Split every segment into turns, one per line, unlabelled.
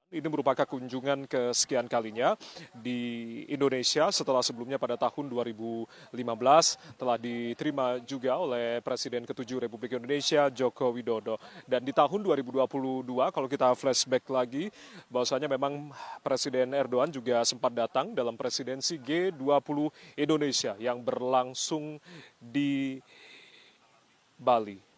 Ini merupakan kunjungan kesekian kalinya di Indonesia setelah sebelumnya pada tahun 2015 telah diterima juga oleh Presiden ke-7 Republik Indonesia Joko Widodo. Dan di tahun 2022 kalau kita flashback lagi bahwasanya memang Presiden Erdogan juga sempat datang dalam presidensi G20 Indonesia yang berlangsung di Bali.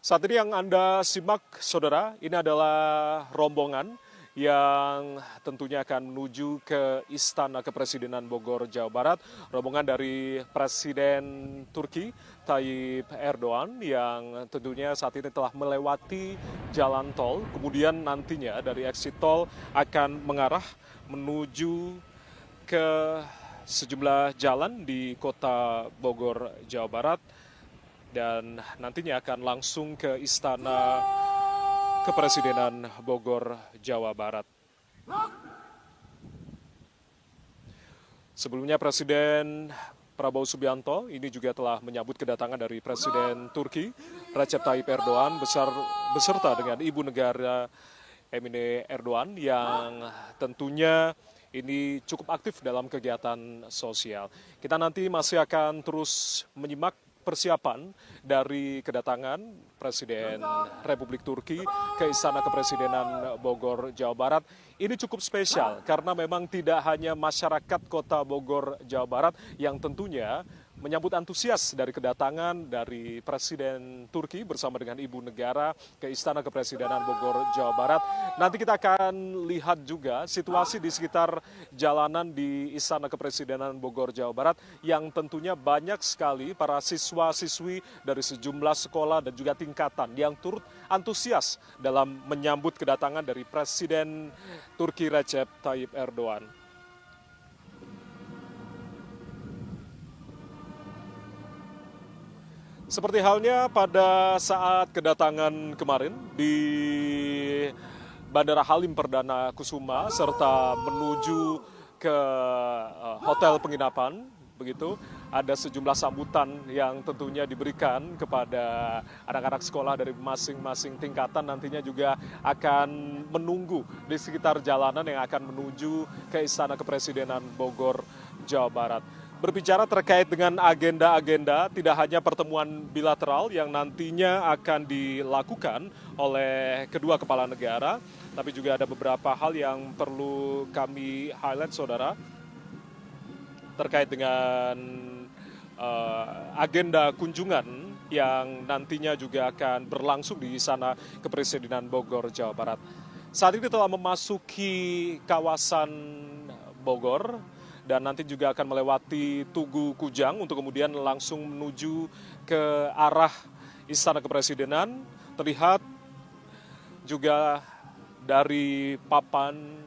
Saat ini yang Anda simak, saudara, ini adalah rombongan yang tentunya akan menuju ke Istana Kepresidenan Bogor, Jawa Barat. Rombongan dari Presiden Turki, Tayyip Erdogan, yang tentunya saat ini telah melewati jalan tol. Kemudian nantinya dari exit tol akan mengarah menuju ke sejumlah jalan di kota Bogor, Jawa Barat. Dan nantinya akan langsung ke Istana Kepresidenan Bogor, Jawa Barat. Sebelumnya Presiden Prabowo Subianto ini juga telah menyambut kedatangan dari Presiden Turki Recep Tayyip Erdogan beserta dengan Ibu Negara Emine Erdogan yang tentunya ini cukup aktif dalam kegiatan sosial. Kita nanti masih akan terus menyimak persiapan dari kedatangan Presiden Republik Turki ke Istana Kepresidenan Bogor, Jawa Barat. Ini cukup spesial karena memang tidak hanya masyarakat kota Bogor, Jawa Barat yang tentunya menyambut antusias dari kedatangan dari Presiden Turki bersama dengan Ibu Negara ke Istana Kepresidenan Bogor, Jawa Barat. Nanti kita akan lihat juga situasi di sekitar jalanan di Istana Kepresidenan Bogor, Jawa Barat yang tentunya banyak sekali para siswa-siswi dari sejumlah sekolah dan juga tingkatan yang turut antusias dalam menyambut kedatangan dari Presiden Turki Recep Tayyip Erdogan. Seperti halnya pada saat kedatangan kemarin di Bandara Halim Perdana Kusuma serta menuju ke hotel penginapan, begitu ada sejumlah sambutan yang tentunya diberikan kepada anak-anak sekolah dari masing-masing tingkatan, nantinya juga akan menunggu di sekitar jalanan yang akan menuju ke Istana Kepresidenan Bogor, Jawa Barat. Berbicara terkait dengan agenda-agenda, tidak hanya pertemuan bilateral yang nantinya akan dilakukan oleh kedua kepala negara, tapi juga ada beberapa hal yang perlu kami highlight, saudara, terkait dengan agenda kunjungan yang nantinya juga akan berlangsung di Istana Kepresidenan Bogor, Jawa Barat. Saat ini telah memasuki kawasan Bogor, dan nanti juga akan melewati Tugu Kujang untuk kemudian langsung menuju ke arah Istana Kepresidenan. Terlihat juga dari papan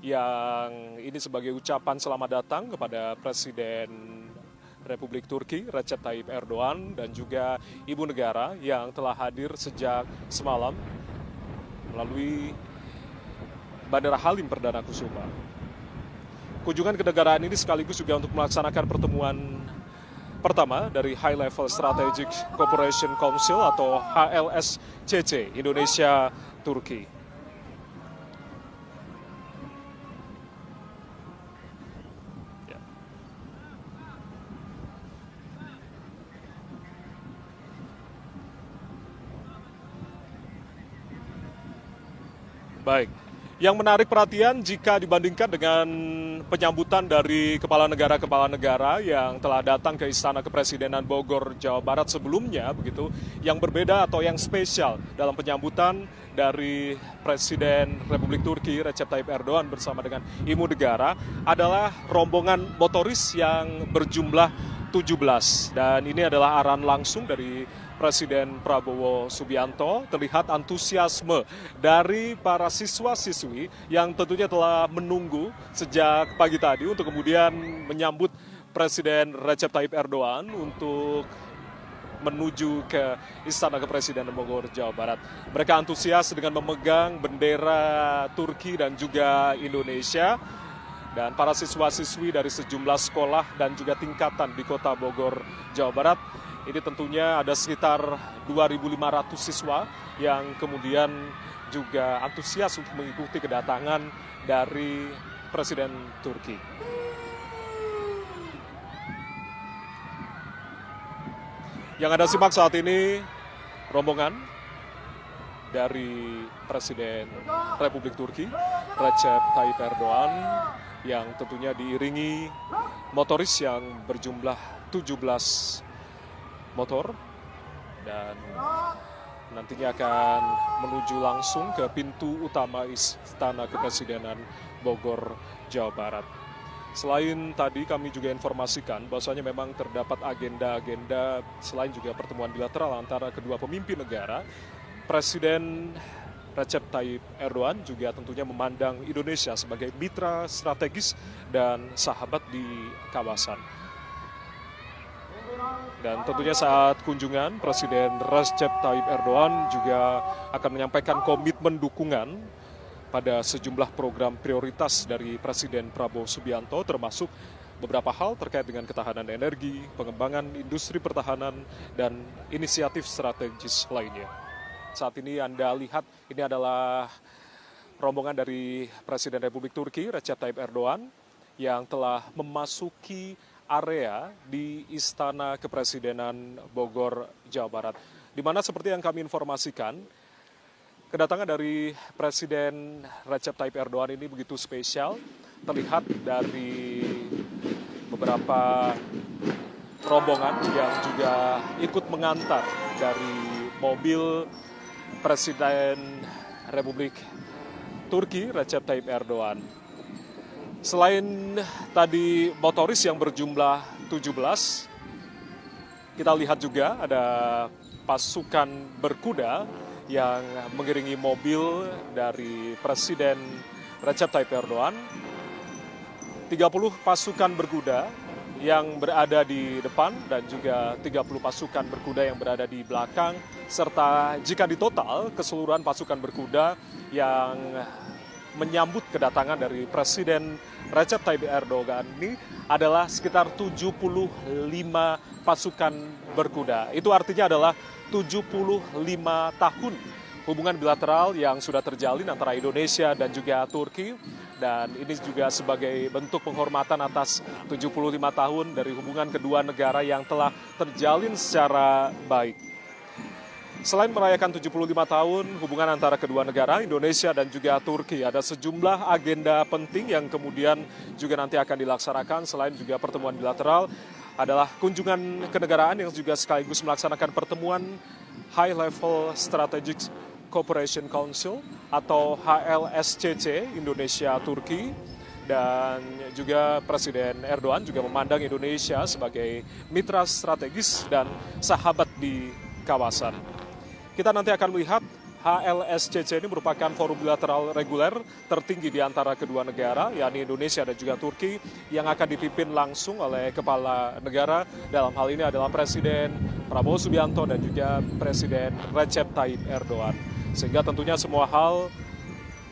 yang ini sebagai ucapan selamat datang kepada Presiden Republik Turki Recep Tayyip Erdogan dan juga Ibu Negara yang telah hadir sejak semalam melalui Bandara Halim Perdana Kusuma. Kunjungan kenegaraan ini sekaligus juga untuk melaksanakan pertemuan pertama dari High Level Strategic Cooperation Council atau HLSCC Indonesia Turki. Ya. Baik. Yang menarik perhatian jika dibandingkan dengan penyambutan dari kepala negara yang telah datang ke Istana Kepresidenan Bogor, Jawa Barat sebelumnya, begitu, yang berbeda atau yang spesial dalam penyambutan dari Presiden Republik Turki Recep Tayyip Erdogan bersama dengan Ibu Negara adalah rombongan motoris yang berjumlah 17. Dan ini adalah arahan langsung dari Presiden Prabowo Subianto. Terlihat antusiasme dari para siswa-siswi yang tentunya telah menunggu sejak pagi tadi untuk kemudian menyambut Presiden Recep Tayyip Erdogan untuk menuju ke Istana Kepresidenan Bogor, Jawa Barat. Mereka antusias dengan memegang bendera Turki dan juga Indonesia. Dan para siswa-siswi dari sejumlah sekolah dan juga tingkatan di kota Bogor, Jawa Barat, ini tentunya ada sekitar 2.500 siswa yang kemudian juga antusias untuk mengikuti kedatangan dari Presiden Turki. Yang Anda simak saat ini rombongan dari Presiden Republik Turki, Recep Tayyip Erdogan, yang tentunya diiringi motoris yang berjumlah 17 motor, dan nantinya akan menuju langsung ke pintu utama Istana Kepresidenan Bogor, Jawa Barat. Selain tadi kami juga informasikan bahwasanya memang terdapat agenda-agenda selain juga pertemuan bilateral antara kedua pemimpin negara. Presiden Recep Tayyip Erdogan juga tentunya memandang Indonesia sebagai mitra strategis dan sahabat di kawasan. Dan tentunya saat kunjungan, Presiden Recep Tayyip Erdogan juga akan menyampaikan komitmen dukungan pada sejumlah program prioritas dari Presiden Prabowo Subianto, termasuk beberapa hal terkait dengan ketahanan energi, pengembangan industri pertahanan, dan inisiatif strategis lainnya. Saat ini Anda lihat ini adalah rombongan dari Presiden Republik Turki, Recep Tayyip Erdogan, yang telah memasuki area di Istana Kepresidenan Bogor, Jawa Barat. Di mana seperti yang kami informasikan, kedatangan dari Presiden Recep Tayyip Erdogan ini begitu spesial, terlihat dari beberapa rombongan yang juga ikut mengantar dari mobil Presiden Republik Turki Recep Tayyip Erdogan. Selain tadi motoris yang berjumlah 17, kita lihat juga ada pasukan berkuda yang mengiringi mobil dari Presiden Recep Tayyip Erdogan. 30 pasukan berkuda yang berada di depan dan juga 30 pasukan berkuda yang berada di belakang, serta jika ditotal keseluruhan pasukan berkuda yang menyambut kedatangan dari Presiden Recep Tayyip Erdogan ini adalah sekitar 75 pasukan berkuda. Itu artinya adalah 75 tahun hubungan bilateral yang sudah terjalin antara Indonesia dan juga Turki. Dan ini juga sebagai bentuk penghormatan atas 75 tahun dari hubungan kedua negara yang telah terjalin secara baik. Selain merayakan 75 tahun hubungan antara kedua negara, Indonesia dan juga Turki, ada sejumlah agenda penting yang kemudian juga nanti akan dilaksanakan. Selain juga pertemuan bilateral, adalah kunjungan kenegaraan yang juga sekaligus melaksanakan pertemuan High Level Strategic Cooperation Council atau HLSCC Indonesia-Turki. Dan juga Presiden Erdogan juga memandang Indonesia sebagai mitra strategis dan sahabat di kawasan. Kita nanti akan melihat HLSCC ini merupakan forum bilateral reguler tertinggi di antara kedua negara, yakni Indonesia dan juga Turki, yang akan dipimpin langsung oleh kepala negara. Dalam hal ini adalah Presiden Prabowo Subianto dan juga Presiden Recep Tayyip Erdogan. Sehingga tentunya semua hal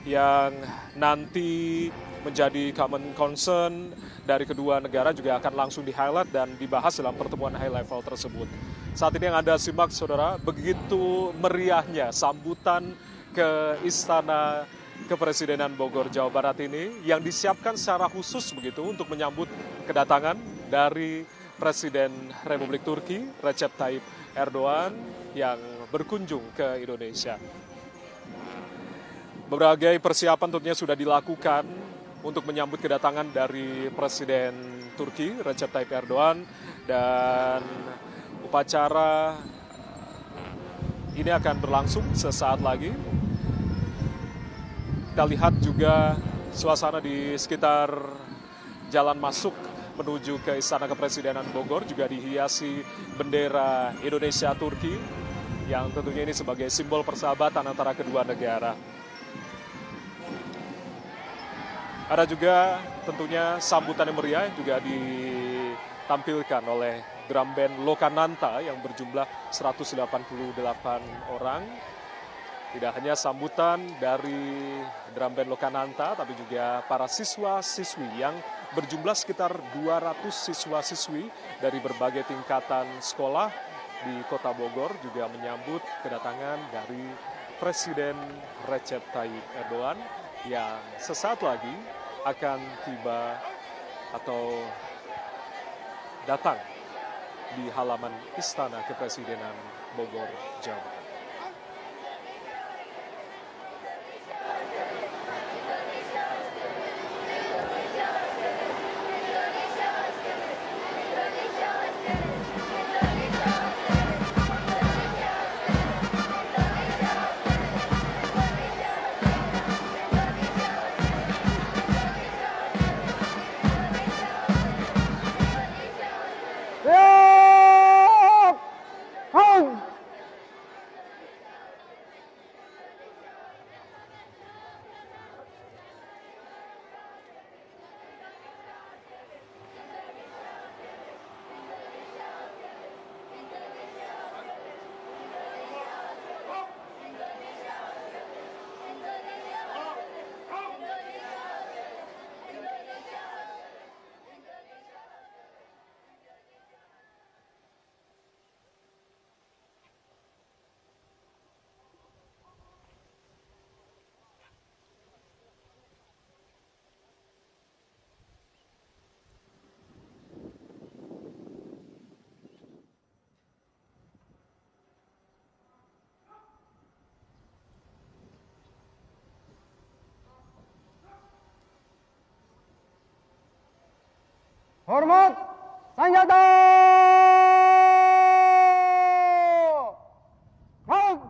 yang nanti menjadi common concern dari kedua negara juga akan langsung di-highlight dan dibahas dalam pertemuan high level tersebut. Saat ini yang Anda simak, saudara, begitu meriahnya sambutan ke Istana Kepresidenan Bogor, Jawa Barat ini yang disiapkan secara khusus begitu untuk menyambut kedatangan dari Presiden Republik Turki, Recep Tayyip Erdogan, yang berkunjung ke Indonesia. Berbagai persiapan tentunya sudah dilakukan untuk menyambut kedatangan dari Presiden Turki, Recep Tayyip Erdogan, dan upacara ini akan berlangsung sesaat lagi. Kita lihat juga suasana di sekitar jalan masuk menuju ke Istana Kepresidenan Bogor juga dihiasi bendera Indonesia-Turki, yang tentunya ini sebagai simbol persahabatan antara kedua negara. Ada juga tentunya sambutan yang meriah juga ditampilkan oleh drum band Lokananta yang berjumlah 188 orang. Tidak hanya sambutan dari drum band Lokananta, tapi juga para siswa-siswi yang berjumlah sekitar 200 siswa-siswi dari berbagai tingkatan sekolah di Kota Bogor juga menyambut kedatangan dari Presiden Recep Tayyip Erdogan yang sesaat lagi akan tiba atau datang di halaman Istana Kepresidenan Bogor, Jawa Barat.
Hormat senjata! Halt!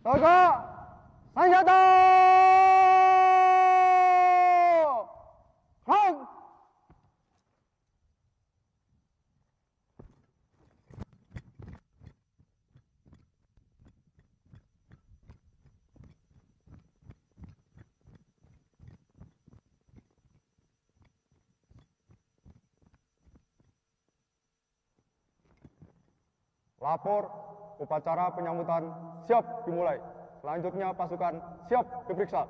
Tegak senjata! Halt! Lapor, upacara penyambutan siap dimulai. Selanjutnya pasukan siap diperiksa.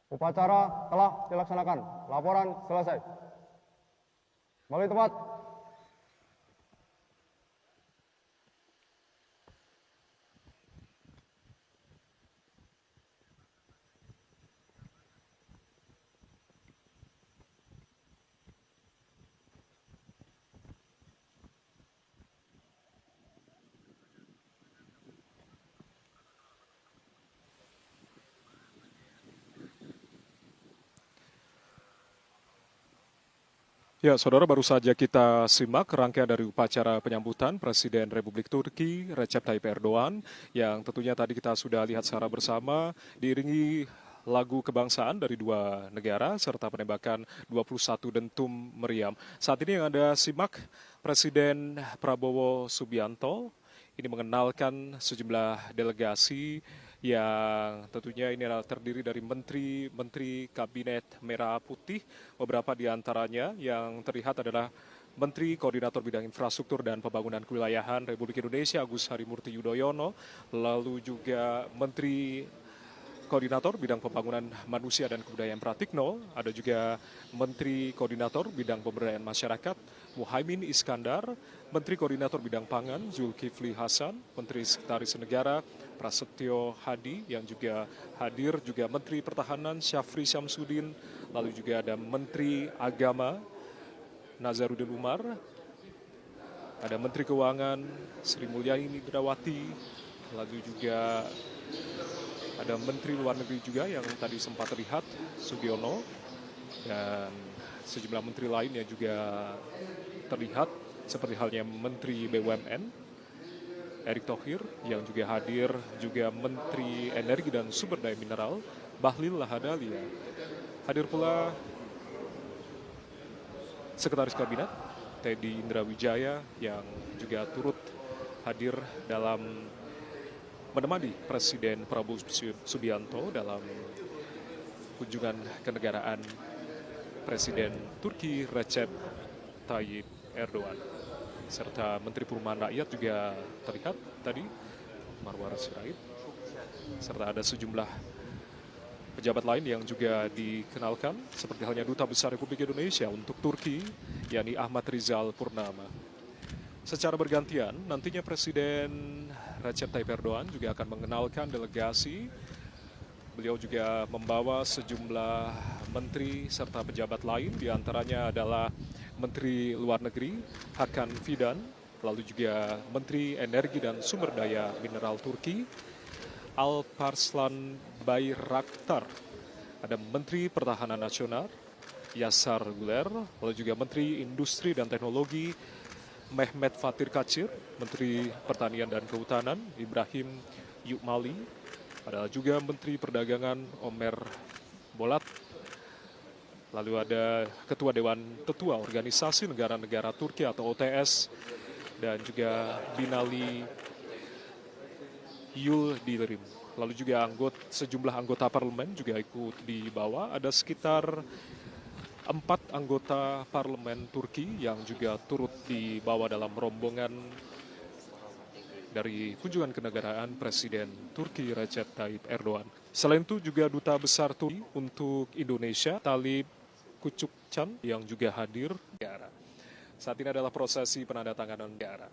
Upacara telah dilaksanakan. Laporan selesai. Balik tempat.
Ya, saudara, baru saja kita simak rangkaian dari upacara penyambutan Presiden Republik Turki Recep Tayyip Erdogan yang tentunya tadi kita sudah lihat secara bersama diiringi lagu kebangsaan dari dua negara serta penembakan 21 dentum meriam. Saat ini yang Anda simak Presiden Prabowo Subianto ini mengenalkan sejumlah delegasi yang tentunya ini adalah terdiri dari menteri Kabinet Merah Putih. Beberapa di antaranya yang terlihat adalah Menteri Koordinator Bidang Infrastruktur dan Pembangunan Kewilayahan Republik Indonesia Agus Harimurti Yudhoyono, lalu juga Menteri Koordinator Bidang Pembangunan Manusia dan Kebudayaan Pratikno, ada juga Menteri Koordinator Bidang Pemberdayaan Masyarakat Muhaimin Iskandar, Menteri Koordinator Bidang Pangan Zulkifli Hasan, Menteri Sekretaris Negara Prasetyo Hadi yang juga hadir, juga Menteri Pertahanan Syafri Syamsuddin, lalu juga ada Menteri Agama Nazaruddin Umar, ada Menteri Keuangan Sri Mulyani Indrawati, lalu juga ada Menteri Luar Negeri juga yang tadi sempat terlihat, Sugiono, dan sejumlah menteri lain yang juga terlihat, seperti halnya Menteri BUMN, Erick Thohir, yang juga hadir, juga Menteri Energi dan Sumber Daya Mineral, Bahlil Lahadalia. Hadir pula Sekretaris Kabinet, Teddy Indrawijaya, yang juga turut hadir dalam menemani Presiden Prabowo Subianto dalam kunjungan kenegaraan Presiden Turki Recep Tayyip Erdogan. Serta Menteri Perumahan Rakyat juga terlihat tadi, Marwar Sirait. Serta ada sejumlah pejabat lain yang juga dikenalkan, seperti halnya Duta Besar Republik Indonesia untuk Turki, yakni Ahmad Rizal Purnama. Secara bergantian, nantinya Presiden Recep Tayyip Erdogan juga akan mengenalkan delegasi. Beliau juga membawa sejumlah menteri serta pejabat lain, diantaranya adalah Menteri Luar Negeri Hakan Fidan, lalu juga Menteri Energi dan Sumber Daya Mineral Turki Alparslan Bayraktar, ada Menteri Pertahanan Nasional Yasar Guler, lalu juga Menteri Industri dan Teknologi Mehmet Fatir Kacir, Menteri Pertanian dan Kehutanan Ibrahim Yukmali, ada juga Menteri Perdagangan Omer Bolat, lalu ada Ketua Dewan Tetua Organisasi Negara-Negara Turki atau OTS, dan juga Binali Yildirim. Lalu juga sejumlah anggota parlemen juga ikut dibawa, ada sekitar 4 anggota parlemen Turki yang juga turut dibawa dalam rombongan dari kunjungan kenegaraan Presiden Turki Recep Tayyip Erdogan. Selain itu juga Duta Besar Turki untuk Indonesia Talip Kucukcan yang juga hadir. Saat ini adalah prosesi penandatanganan negara.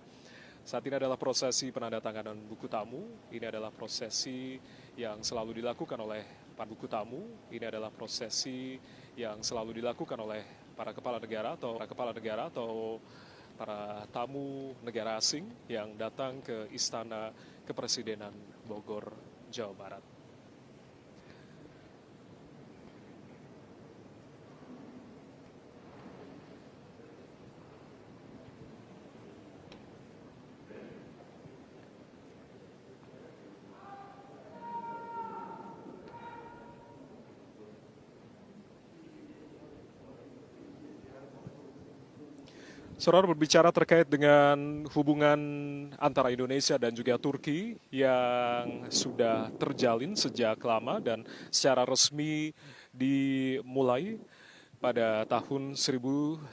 Saat ini adalah prosesi penandatanganan buku tamu. Ini adalah prosesi yang selalu dilakukan oleh para buku tamu. Ini adalah prosesi yang selalu dilakukan oleh para kepala negara atau para tamu negara asing yang datang ke Istana Kepresidenan Bogor, Jawa Barat. Saudara, berbicara terkait dengan hubungan antara Indonesia dan juga Turki yang sudah terjalin sejak lama dan secara resmi dimulai pada tahun 1957,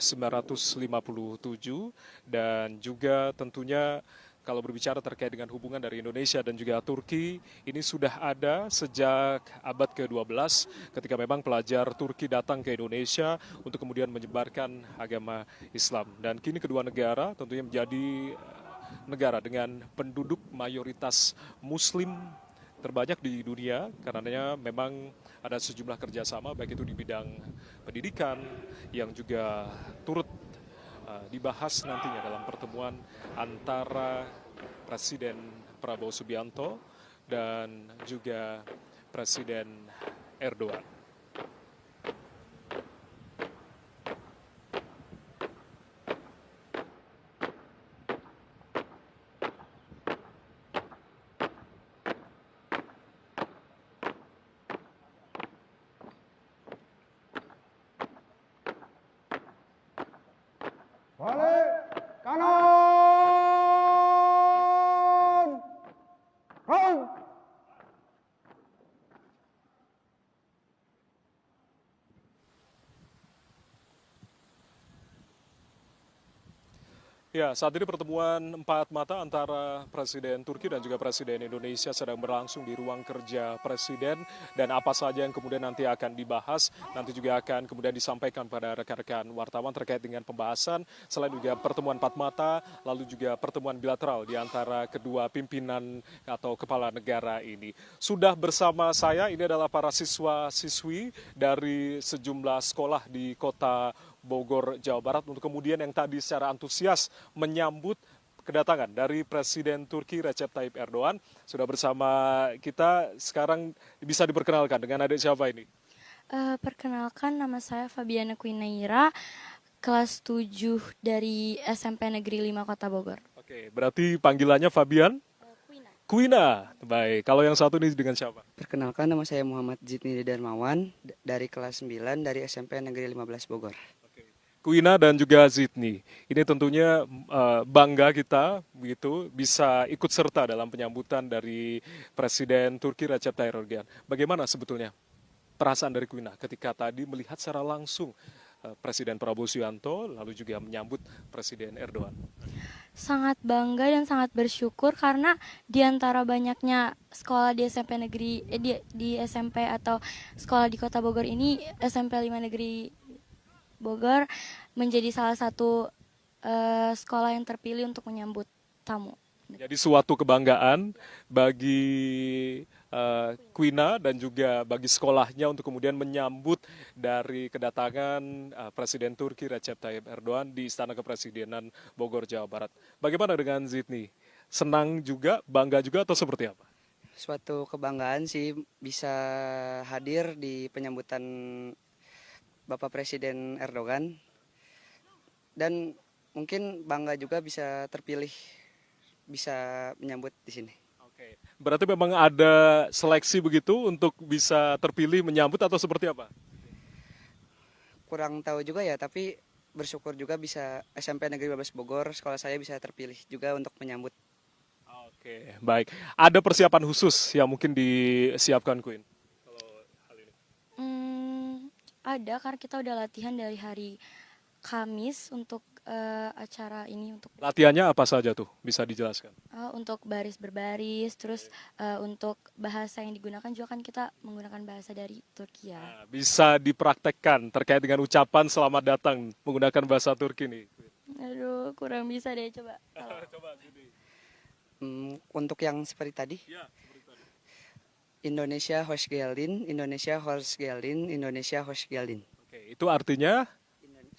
dan juga tentunya kalau berbicara terkait dengan hubungan dari Indonesia dan juga Turki, ini sudah ada sejak abad ke-12 ketika memang pelajar Turki datang ke Indonesia untuk kemudian menyebarkan agama Islam. Dan kini kedua negara tentunya menjadi negara dengan penduduk mayoritas Muslim terbanyak di dunia, karenanya memang ada sejumlah kerjasama baik itu di bidang pendidikan yang juga turut dibahas nantinya dalam pertemuan antara Presiden Prabowo Subianto dan juga Presiden Erdogan.
Balik kanan. Run.
Ya, saat ini pertemuan empat mata antara Presiden Turki dan juga Presiden Indonesia sedang berlangsung di ruang kerja Presiden, dan apa saja yang kemudian nanti akan dibahas, nanti juga akan kemudian disampaikan pada rekan-rekan wartawan terkait dengan pembahasan, selain juga pertemuan empat mata, lalu juga pertemuan bilateral di antara kedua pimpinan atau kepala negara ini. Sudah bersama saya, ini adalah para siswa-siswi dari sejumlah sekolah di kota Bogor, Jawa Barat, untuk kemudian yang tadi secara antusias menyambut kedatangan dari Presiden Turki Recep Tayyip Erdogan. Sudah bersama kita, sekarang bisa diperkenalkan dengan adik siapa ini?
Perkenalkan, nama saya Fabiana Quinaira, kelas 7 dari SMP Negeri 5 Kota Bogor.
Oke, berarti panggilannya Fabian? Kuina. Baik, kalau yang satu ini dengan siapa?
Perkenalkan, nama saya Muhammad Zidni Darmawan dari kelas 9 dari SMP Negeri 15 Bogor.
Kuina dan juga Zidni. Ini tentunya bangga kita begitu bisa ikut serta dalam penyambutan dari Presiden Turki Recep Tayyip Erdogan. Bagaimana sebetulnya perasaan dari Kuina ketika tadi melihat secara langsung Presiden Prabowo Subianto lalu juga menyambut Presiden Erdogan?
Sangat bangga dan sangat bersyukur karena di antara banyaknya sekolah di SMP negeri di SMP atau sekolah di Kota Bogor ini, SMP 5 Negeri Bogor menjadi salah satu sekolah yang terpilih untuk menyambut tamu.
Jadi suatu kebanggaan bagi Kuina dan juga bagi sekolahnya untuk kemudian menyambut dari kedatangan Presiden Turki Recep Tayyip Erdogan di Istana Kepresidenan Bogor, Jawa Barat. Bagaimana dengan Zidni? Senang juga, bangga juga, atau seperti apa?
Suatu kebanggaan sih bisa hadir di penyambutan Bapak Presiden Erdogan, dan mungkin bangga juga bisa terpilih, bisa menyambut di sini.
Oke. Berarti memang ada seleksi begitu untuk bisa terpilih menyambut atau seperti apa?
Kurang tahu juga ya, tapi bersyukur juga bisa SMP Negeri 15 Bogor, sekolah saya bisa terpilih juga untuk menyambut.
Oke, baik. Ada persiapan khusus yang mungkin disiapkan, Queen?
Ada, karena kita udah latihan dari hari Kamis untuk acara ini, untuk
Latihannya apa saja tuh? Bisa dijelaskan?
untuk baris berbaris, terus untuk bahasa yang digunakan juga kan kita menggunakan bahasa dari Turki ya.
Nah, bisa dipraktekkan terkait dengan ucapan selamat datang menggunakan bahasa Turki nih.
Aduh, kurang bisa deh, coba.
Coba gini.
Untuk yang seperti tadi,
Ya.
Indonesia hoş geldin, Indonesia hoş geldin, Indonesia hoş geldin.
Oke, itu artinya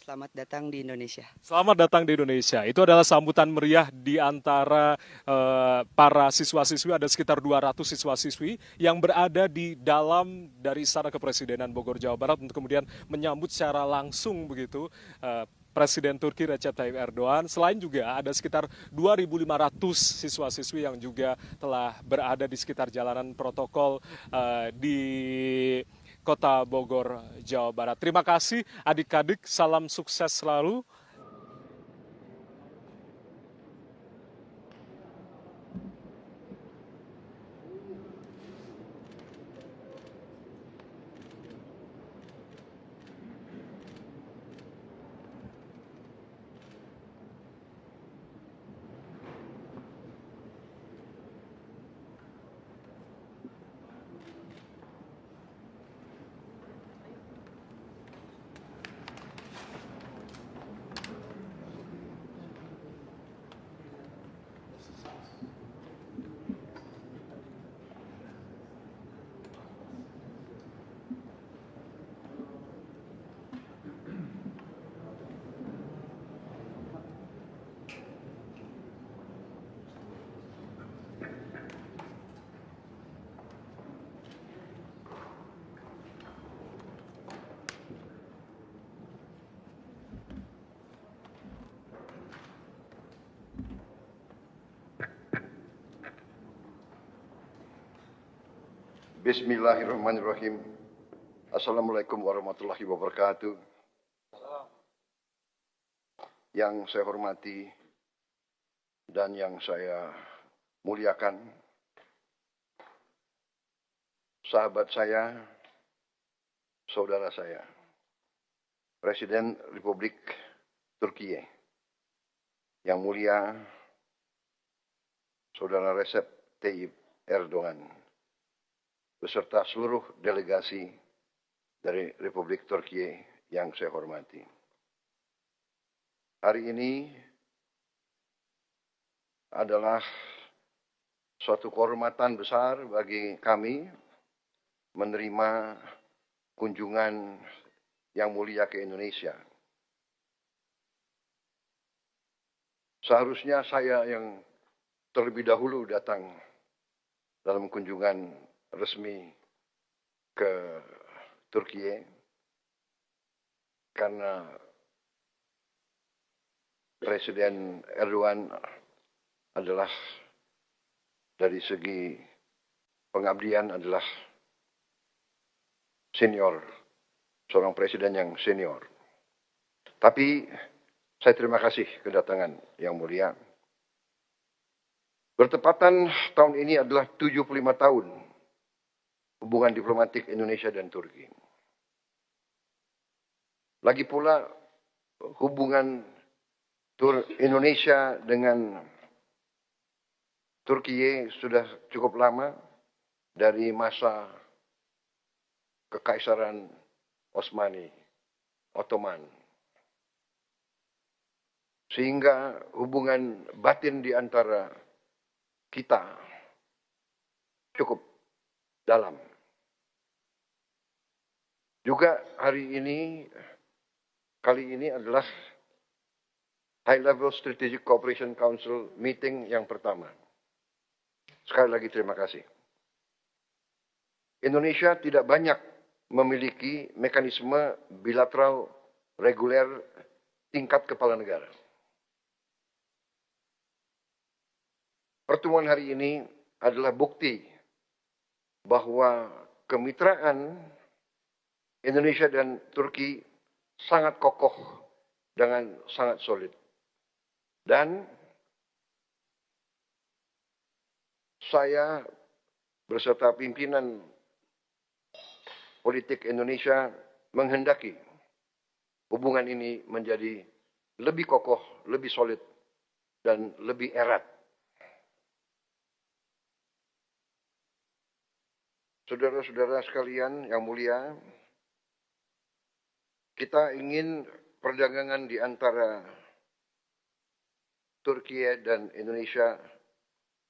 Selamat datang di Indonesia.
selamat datang di Indonesia. Itu adalah sambutan meriah di antara para siswa-siswi, ada sekitar 200 siswa-siswi yang berada di dalam dari Istana Kepresidenan Bogor, Jawa Barat untuk kemudian menyambut secara langsung begitu Presiden Turki Recep Tayyip Erdogan. Selain juga ada sekitar 2.500 siswa-siswi yang juga telah berada di sekitar jalanan protokol di Kota Bogor, Jawa Barat. Terima kasih adik-adik, salam sukses selalu.
Bismillahirrahmanirrahim. Assalamualaikum warahmatullahi wabarakatuh. Yang saya hormati dan yang saya muliakan, sahabat saya, saudara saya, Presiden Republik Turki, yang mulia Saudara Recep Tayyip Erdogan, beserta seluruh delegasi dari Republik Turki yang saya hormati. Hari ini adalah suatu kehormatan besar bagi kami menerima kunjungan yang mulia ke Indonesia. Seharusnya saya yang terlebih dahulu datang dalam kunjungan resmi ke Turki, karena Presiden Erdogan adalah dari segi pengabdian adalah senior, seorang presiden yang senior. Tapi saya terima kasih kedatangan yang mulia. Bertepatan tahun ini adalah 75 tahun hubungan diplomatik Indonesia dan Turki. Lagi pula hubungan Indonesia dengan Turki sudah cukup lama, dari masa Kekaisaran Ottoman. Sehingga hubungan batin di antara kita cukup dalam. Juga hari ini, kali ini adalah High Level Strategic Cooperation Council meeting yang pertama. Sekali lagi terima kasih. Indonesia tidak banyak memiliki mekanisme bilateral reguler tingkat kepala negara. Pertemuan hari ini adalah bukti bahwa kemitraan Indonesia dan Turki sangat kokoh dengan sangat solid. Dan saya beserta pimpinan politik Indonesia menghendaki hubungan ini menjadi lebih kokoh, lebih solid, dan lebih erat. Saudara-saudara sekalian yang mulia, kita ingin perdagangan di antara Turki dan Indonesia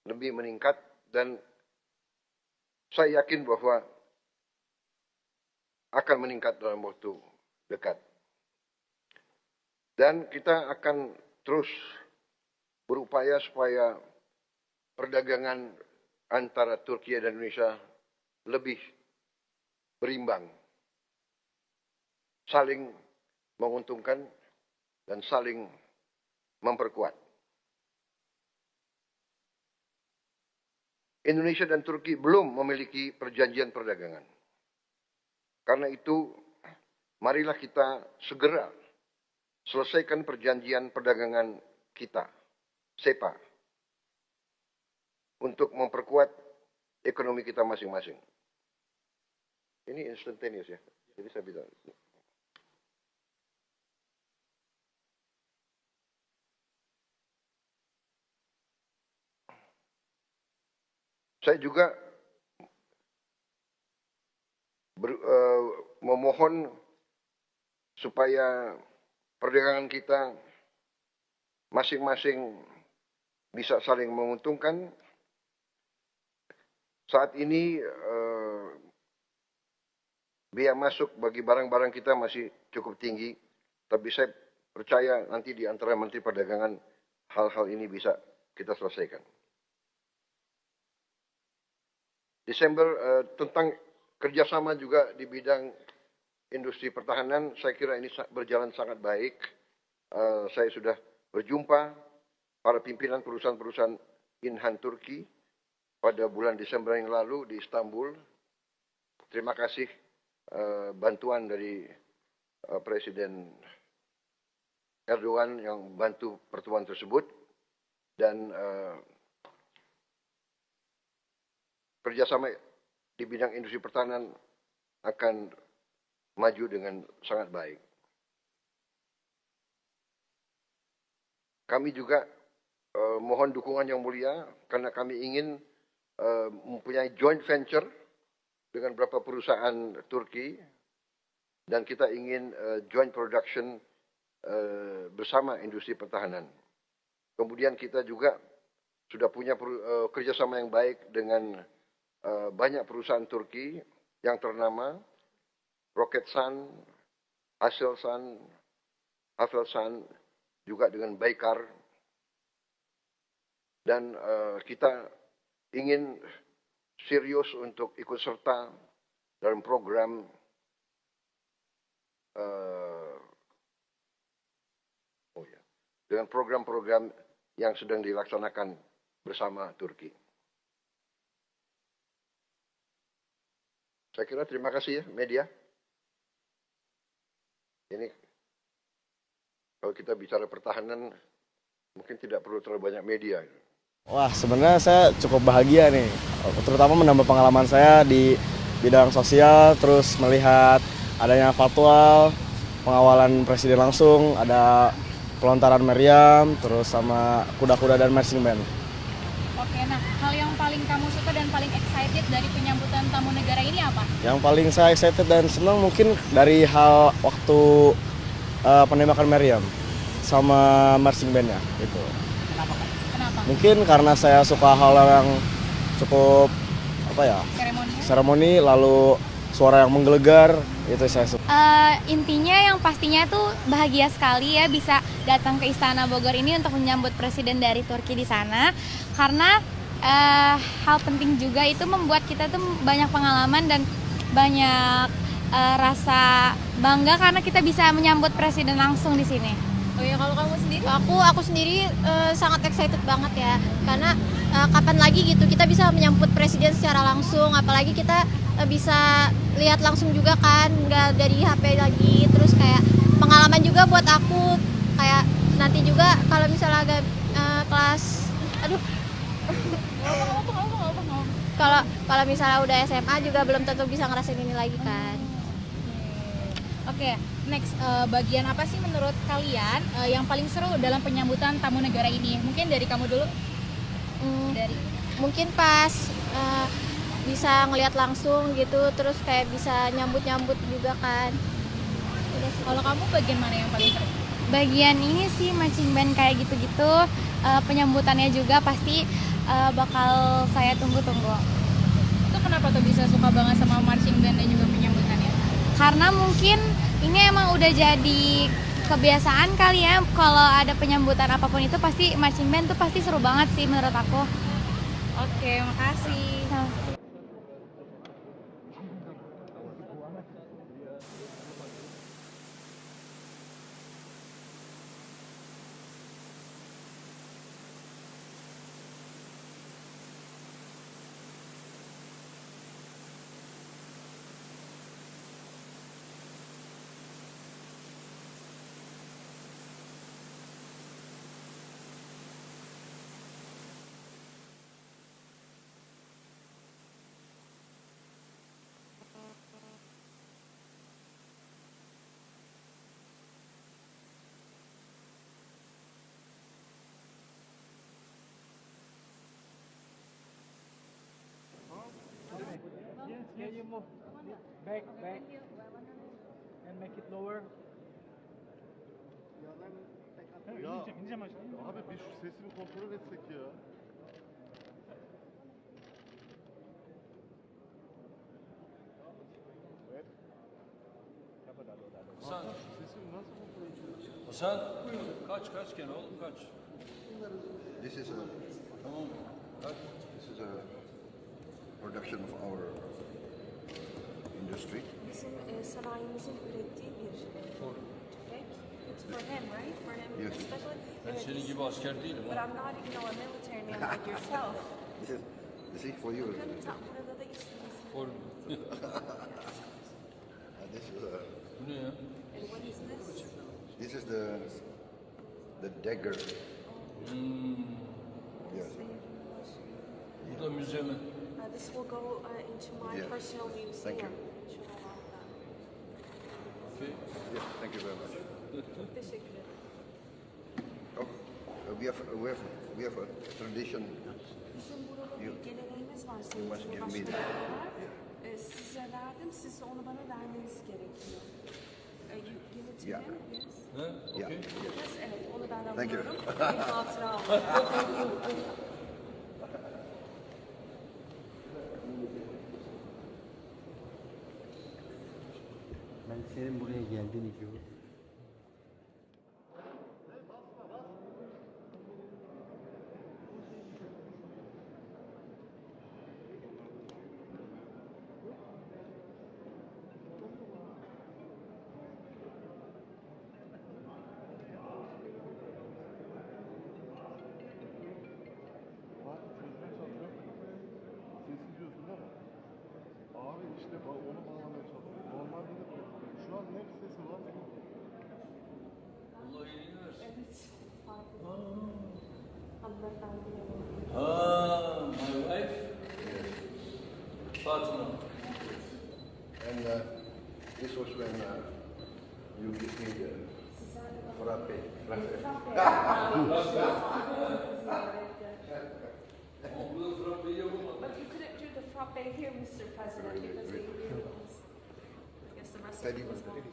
lebih meningkat, dan saya yakin bahwa akan meningkat dalam waktu dekat. Dan kita akan terus berupaya supaya perdagangan antara Turki dan Indonesia lebih berimbang, saling menguntungkan dan saling memperkuat. Indonesia dan Turki belum memiliki perjanjian perdagangan. Karena itu, marilah kita segera selesaikan perjanjian perdagangan kita, SEPA, untuk memperkuat ekonomi kita masing-masing. Ini instantaneous ya, jadi saya bilang. Saya juga memohon supaya perdagangan kita masing-masing bisa saling menguntungkan. Saat ini biaya masuk bagi barang-barang kita masih cukup tinggi, tapi saya percaya nanti di antara Menteri Perdagangan hal-hal ini bisa kita selesaikan. Desember tentang kerjasama juga di bidang industri pertahanan, saya kira ini berjalan sangat baik. Saya sudah berjumpa para pimpinan perusahaan-perusahaan Inhan Turki pada bulan Desember yang lalu di Istanbul, terima kasih bantuan dari Presiden Erdogan yang membantu pertemuan tersebut, dan kerjasama di bidang industri pertahanan akan maju dengan sangat baik. Kami juga mohon dukungan yang mulia karena kami ingin mempunyai joint venture dengan beberapa perusahaan Turki, dan kita ingin joint production bersama industri pertahanan. Kemudian kita juga sudah punya kerjasama yang baik dengan banyak perusahaan Turki yang ternama, Roketsan, Aselsan, juga dengan Baykar. Dan kita ingin serius untuk ikut serta dalam program dengan program-program yang sedang dilaksanakan bersama Turki. Saya kira terima kasih ya media. Ini kalau kita bicara pertahanan mungkin tidak perlu terlalu banyak media.
Wah, sebenarnya saya cukup bahagia nih, terutama menambah pengalaman saya di bidang sosial, terus melihat adanya fatwa, pengawalan presiden langsung, ada pelontaran meriam, terus sama kuda-kuda dan marching band.
Oke, nah hal yang paling kamu suka dan paling excited dari penyambutan tamu negara ini apa?
Yang paling saya excited dan senang mungkin dari hal waktu penembakan meriam sama marching bandnya gitu.
Kenapa?
Mungkin karena saya suka hal yang cukup seremoni, lalu suara yang menggelegar, itu saya suka.
Intinya yang pastinya tuh bahagia sekali ya bisa datang ke Istana Bogor ini untuk menyambut presiden dari Turki di sana, karena hal penting juga itu membuat kita tuh banyak pengalaman dan banyak rasa bangga karena kita bisa menyambut presiden langsung di sini.
Oh ya, kalau kamu sendiri?
Aku sendiri sangat excited banget ya, karena kapan lagi gitu kita bisa menyambut presiden secara langsung, apalagi kita bisa lihat langsung juga kan, nggak dari HP lagi. Terus kayak pengalaman juga buat aku, kayak nanti juga kalau misalnya agak kelas, kalau misalnya udah SMA juga belum tentu bisa ngerasain ini lagi kan.
Oke, next, bagian apa sih menurut kalian yang paling seru dalam penyambutan tamu negara ini? Mungkin dari kamu dulu.
Mungkin pas bisa ngelihat langsung gitu, terus kayak bisa nyambut juga kan.
Kalau kamu bagian mana yang paling seru?
Bagian ini sih marching band kayak gitu-gitu, penyambutannya juga pasti bakal saya tunggu-tunggu.
Itu kenapa tuh bisa suka banget sama marching band dan juga penyambutannya?
Karena mungkin ini emang udah jadi kebiasaan kali ya, kalau ada penyambutan apapun itu pasti marching band tuh pasti seru banget sih menurut aku.
Oke, makasih.
Can you move back and make it lower?
Ya abi bir şu sesini kontrol etsek ya.
Hasan.
Sesini nasıl kontrol ediyorsun?
Hasan. Kaç gene oğlum kaç.
This is
Tamam. Kaç.
this is a production of our industry.
Bizim sanayimizin ürettiği bir tüfek. It's for him, right? For him
Yes.
especially.
Ben senin gibi asker değilim.
But I'm not, a military man like yourself.
This is for you.
Burada da isminiz.
For
This is
Bu ne ya?
And what is this?
this is the dagger. Yes.
Bu da müze mi?
This will go into my
Yeah.
personal museum.
Thank you.
Okay.
Yes, thank you very much.
Çok teşekkür ederim.
Oh, we have a tradition.
Bizim burada
You-
bir geleneğimiz var
you
Sayın
must give me
Cumhurbaşkanı
that.
olarak. Size verdim, siz de onu bana vermeniz gerekiyor. You give it to
Yeah.
him, yes?
Ha?
Yeah.
Okay.
Yes, evet, onu ben
Thank you.
alıyorum. Bir hatıra olarak.
Ben senin buraya geldiğini gördüm.
Bak çözmeye çalışıyorum. Sesi diyorsun değil mi? Abi işte onu bağlamaya çalışıyorum. Normalde de şu an ne bir sesi var?
Allah iyiliğini versin.
Evet, farklı. Hanımefendi.
Ha, my wife. Fatima.
And this was when you give me the frappe.
Ama burada frappeyi yapamadım.
But you couldn't do the frappe here, Mr. President, because the ingredients. I guess the recipe was wrong.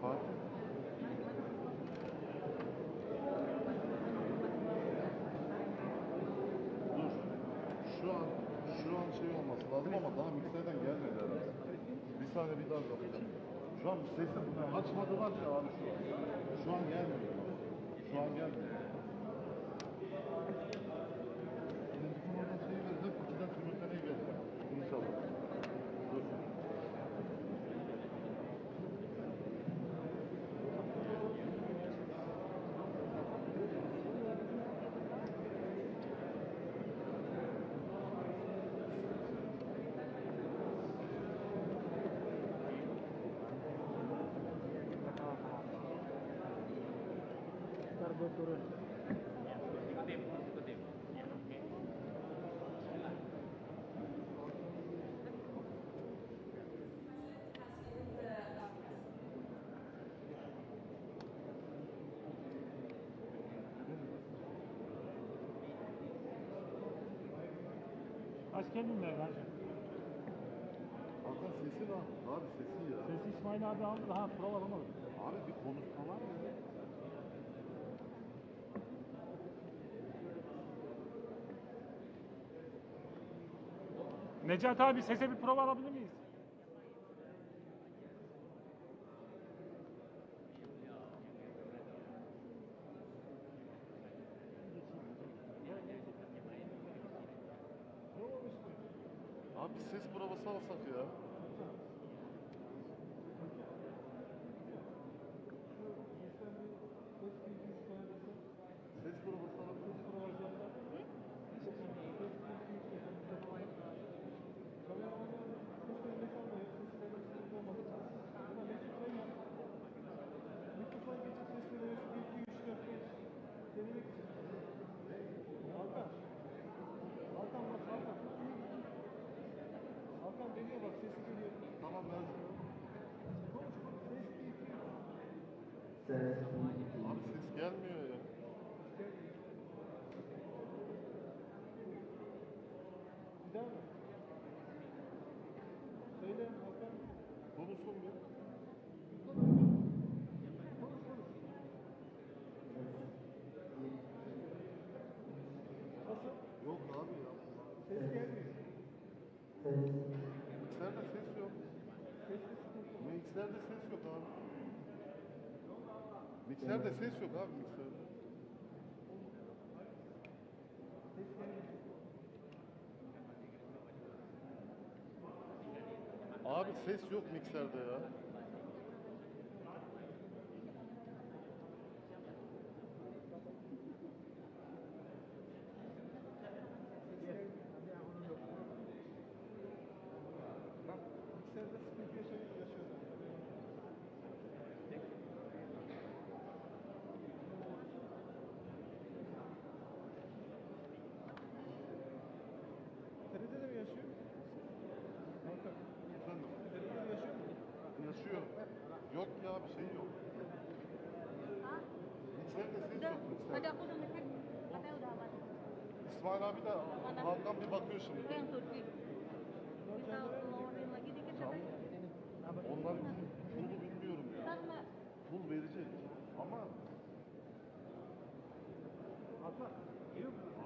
Fatih. Dur. Şu an şey olması lazım ama daha mikserden gelmedi herhalde. Bir saniye bir daha bakacağım. Şu an sesi açmadılar ya abi şu an. Şu an gelmiyor. Şu an gelmiyor. Bizim oradan şeyi verdik, ikiden simultaneyi verdik. İnşallah. Dur.
Aç kendin ver bence.
Hakan sesi lan. Abi sesi ya.
Sesi İsmail abi aldı daha prova alamadı.
Abi bir konuşma var mı?
Necati abi sese bir prova alabilir miyiz?
Abi ses provası alsak ya. Ses provası alsak. Hakan deniyor bak sesi geliyor. Tamam ben. Abi ses gelmiyor ya. Bir daha mı? Söyle Hakan. Konuşsun bir. Nasıl? Yok abi ya. Ses gelmiyor. Mikserde ses yok. Mikserde ses yok abi. Mikserde ses yok abi mikserde. Abi ses yok mikserde ya. Yok ya bir şey yok. Mixerde ses yok mixerde.
Ada aku udah ngecek, katanya udah aman.
İsmail abi de Hakan bir bakıyor şimdi.
Itu yang Turki. Kita lowerin lagi dikit katanya.
Onlar full'u bilmiyorum ya.
Ntar Mbak.
Full verecek ama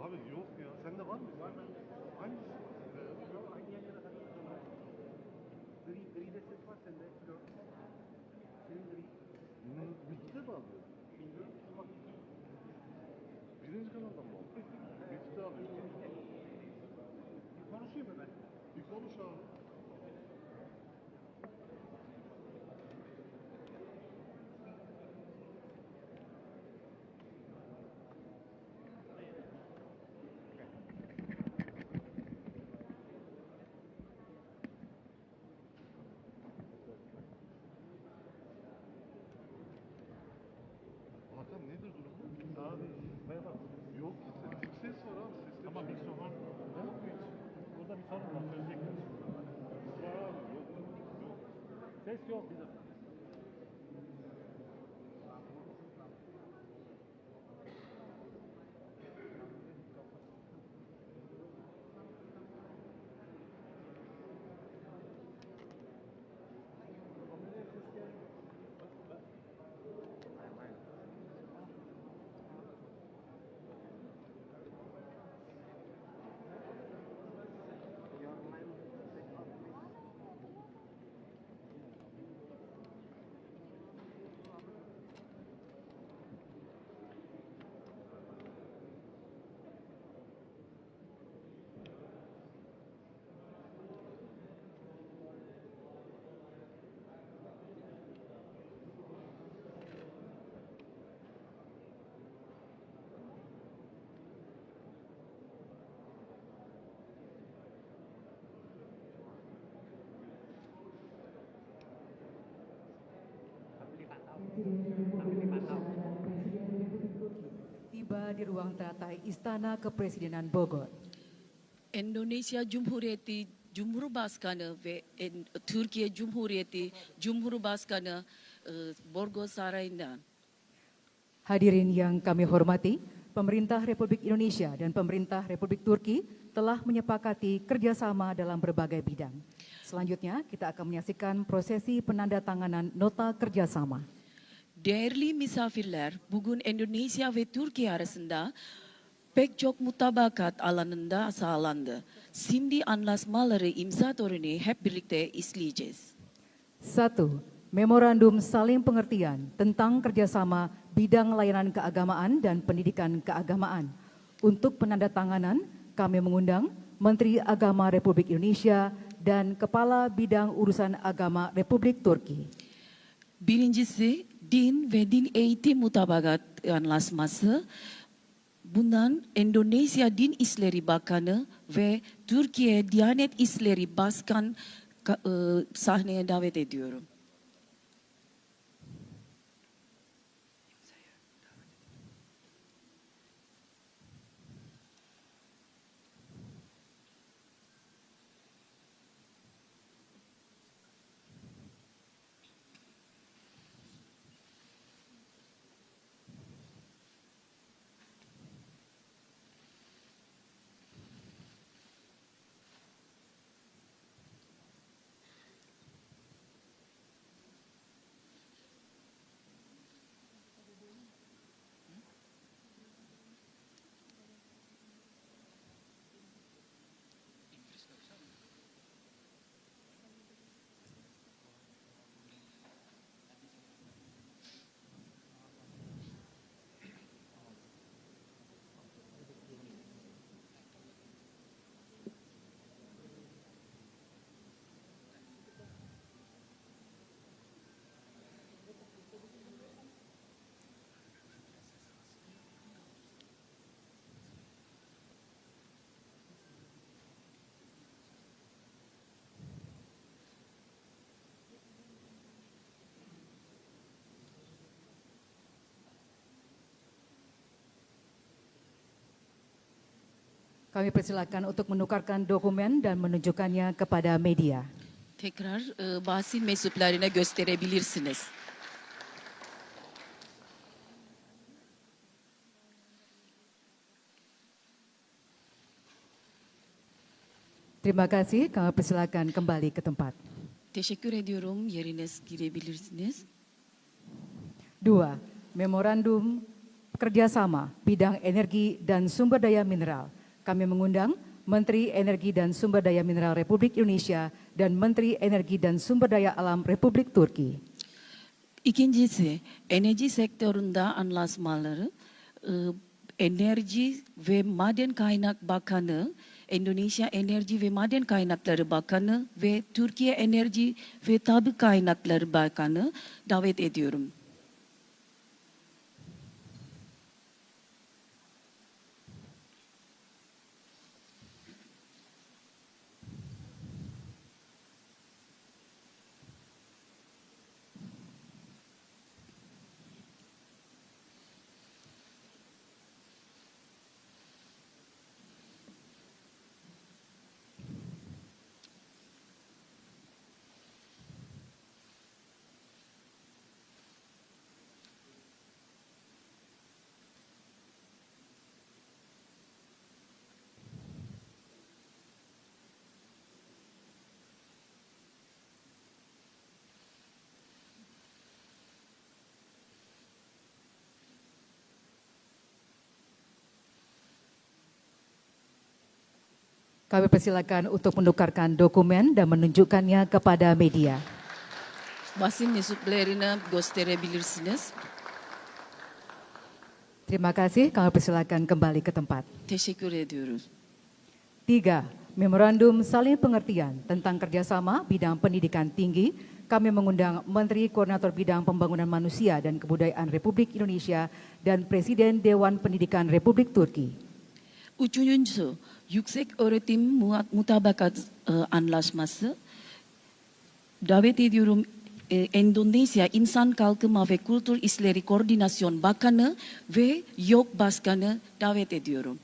abi yok ya. Sende var mı? Var bende. Hangisi?
Aynı yerlere kadar. Gri de ses var sende. Yok. Senin gri.
Bitti mi alıyor? Birinci kanaldan mı alıyor? Bitti alıyor.
Bir konuşayım mı ben?
Bir konuş abi. Hakan nedir durumu?
Abi merhaba.
Yok ki ses. Tip ses var abi. Sesle
Ama mikrofon yok mu hiç? Burada bir sorun var. Çözecekler.
var abi. Yok. Yok.
Ses yok bizim.
Tiba di ruang teratai Istana Kepresidenan Bogor.
Indonesia Cumhurbaşkanı ve Türkiye Cumhuriyeti Cumhurbaşkanı Borgo Sarayı'ndan.
Hadirin yang kami hormati, Pemerintah Republik Indonesia dan Pemerintah Republik Turki telah menyepakati kerjasama dalam berbagai bidang. Selanjutnya kita akan menyaksikan prosesi penandatanganan nota kerjasama.
Değerli misafirler, bugün Endonezya ve Türkiye arasında pek çok mutabakat alanında sağlandı. Şimdi anlaşmaları imza töreni hep birlikte izleyeceğiz.
1. Memorandum saling pengertian tentang kerjasama bidang layanan keagamaan dan pendidikan keagamaan. Untuk penandatanganan, kami mengundang Menteri Agama Republik Indonesia dan Kepala Bidang Urusan Agama Republik Turki.
Birincisi, din ve din eğitim mutabakat anlaşması. Bundan Endonezya Din İşleri Bakanı ve Türkiye Diyanet İşleri Başkan sahneye davet ediyorum.
Kami persilakan untuk menukarkan dokumen dan menunjukkannya kepada media.
Tekrar basın mensuplarına gösterebilirsiniz.
Terima kasih, kami persilakan kembali ke tempat.
Teşekkür ediyorum. Yeriniz girebilirsiniz.
2. Memorandum kerjasama bidang energi dan sumber daya mineral. Kami mengundang Menteri Energi dan Sumber Daya Mineral Republik Indonesia dan Menteri Energi dan Sumber Daya Alam Republik Turki.
İkincisi, enerji sektöründe anlaşmaları, Enerji ve Maden Kaynak Bakanı, Endonezya Enerji ve Maden Kaynakları Bakanı ve Türkiye Enerji ve Tabi Kaynakları Bakanı davet ediyorum.
Kami persilakan untuk menukarkan dokumen dan menunjukkannya kepada media.
Basın mensuplarına gösterebilirsiniz.
Terima kasih, kami persilakan kembali ke tempat.
Teşekkür ediyoruz.
3. Memorandum saling pengertian tentang kerjasama bidang pendidikan tinggi. Kami mengundang Menteri Koordinator Bidang Pembangunan Manusia dan Kebudayaan Republik Indonesia dan Presiden Dewan Pendidikan Republik Turki.
Üçüncüsü, Yüksek Öğretim Mutabakat Anlaşması. Davet ediyorum Endonezya İnsan Kalkınma ve Kültür İşleri Koordinasyon Bakanı ve YOK Başkanı davet ediyorum.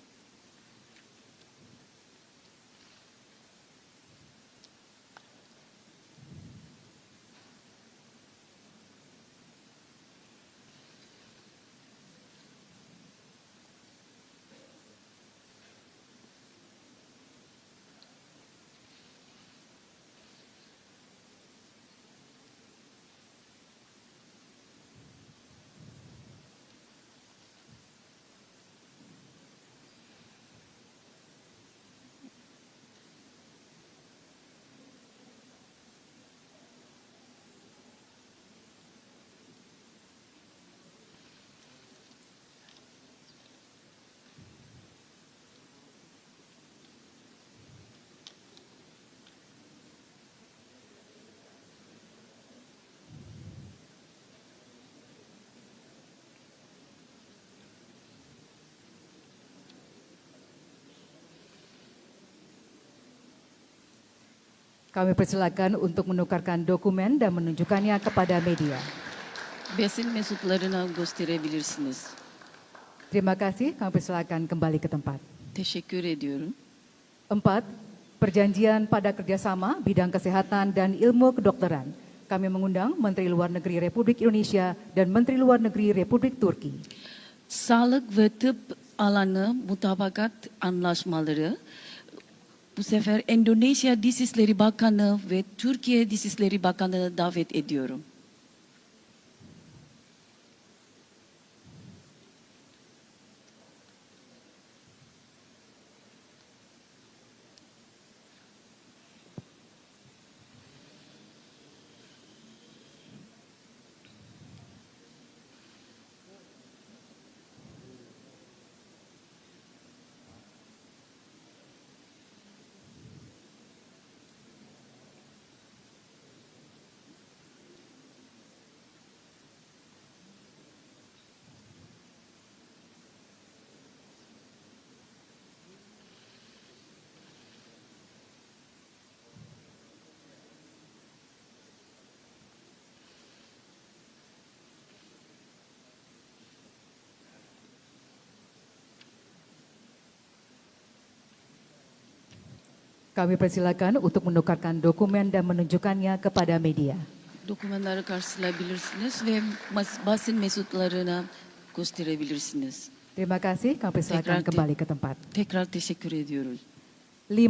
Kami persilakan untuk menukarkan dokumen dan menunjukkannya kepada media.
Basın mensuplarına gösterebilirsiniz.
Terima kasih, kami persilakan kembali ke tempat.
Teşekkür ediyorum.
4. Perjanjian pada kerjasama bidang kesehatan dan ilmu kedokteran. Kami mengundang Menteri Luar Negeri Republik Indonesia dan Menteri Luar Negeri Republik Turki.
Sağlık ve tıp alanı mutabakat anlaşmaları. Bu sefer Endonezya Dışişleri Bakanı ve Türkiye Dışişleri Bakanı davet ediyorum.
Kami persilakan untuk menukarkan dokumen dan menunjukkannya kepada media.
Dokümanları karşılayabilirsiniz ve basın mensuplarına gösterebilirsiniz.
Terima kasih, kami persilakan kembali ke tempat.
Tekrar teşekkür ediyoruz.
5.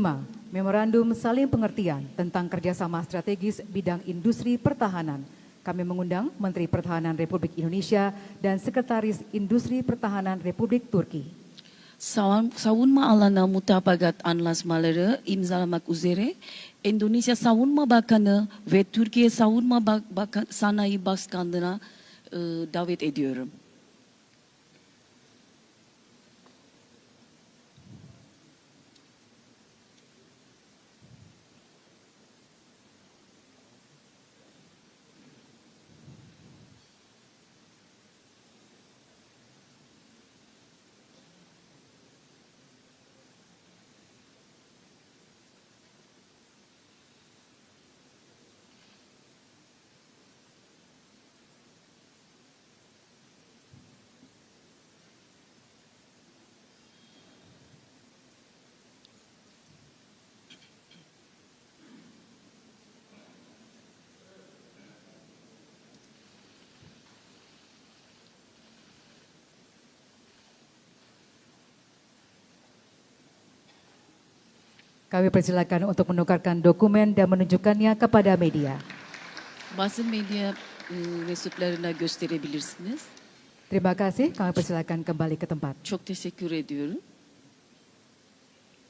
Memorandum saling pengertian tentang kerjasama strategis bidang industri pertahanan. Kami mengundang Menteri Pertahanan Republik Indonesia dan Sekretaris Industri Pertahanan Republik Turki.
Savunma alana mutabakat anlaşmaları imzalamak üzere Endonezya Savunma Bakanı ve Türkiye Savunma Sanayi Başkanlığı'na davet ediyorum.
Kami persilakan untuk menukarkan dokumen dan menunjukkannya kepada media.
Basın medya mensuplarına gösterebilirsiniz.
Terima kasih, kami persilakan kembali ke tempat.
Çok teşekkür ediyorum.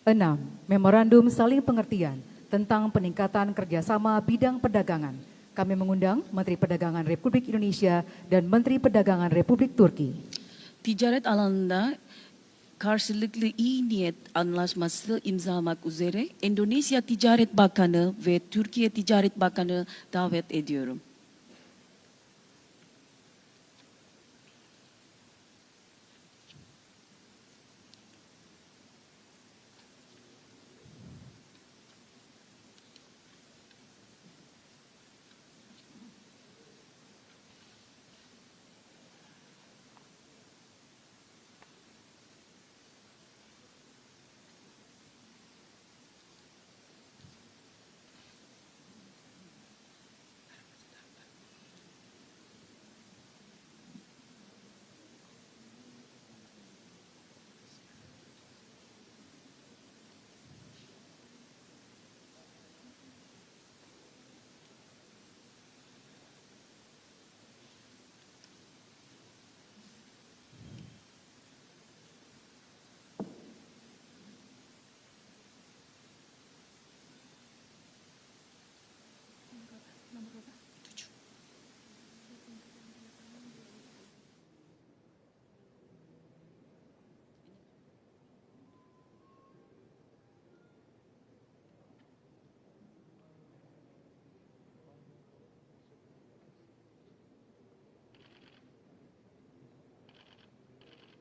6. Memorandum saling pengertian tentang peningkatan kerjasama bidang perdagangan. Kami mengundang Menteri Perdagangan Republik Indonesia dan Menteri Perdagangan Republik Turki.
Ticaret alanında karşılıklı iyi niyet anlaşması imzalamak üzere Endonezya Ticaret Bakanı ve Türkiye Ticaret Bakanı davet ediyorum.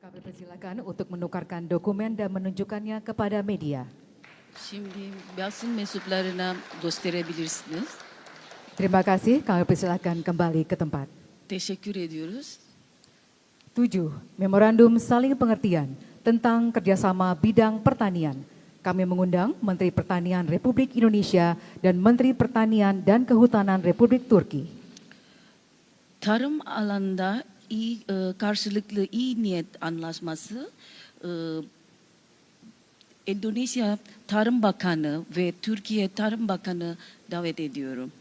Kami persilakan untuk menukarkan dokumen dan menunjukkannya kepada media.
Şimdi basın mensuplarına gösterebilirsiniz.
Terima kasih, kami persilakan kembali ke tempat.
Teşekkür ediyoruz.
7. Memorandum saling pengertian tentang kerjasama bidang pertanian. Kami mengundang Menteri Pertanian Republik Indonesia dan Menteri Pertanian dan Kehutanan Republik Turki.
Tarım alanında karşılıklı iyi niyet anlaşması Endonezya Tarım Bakanı ve Türkiye Tarım Bakanı davet ediyorum.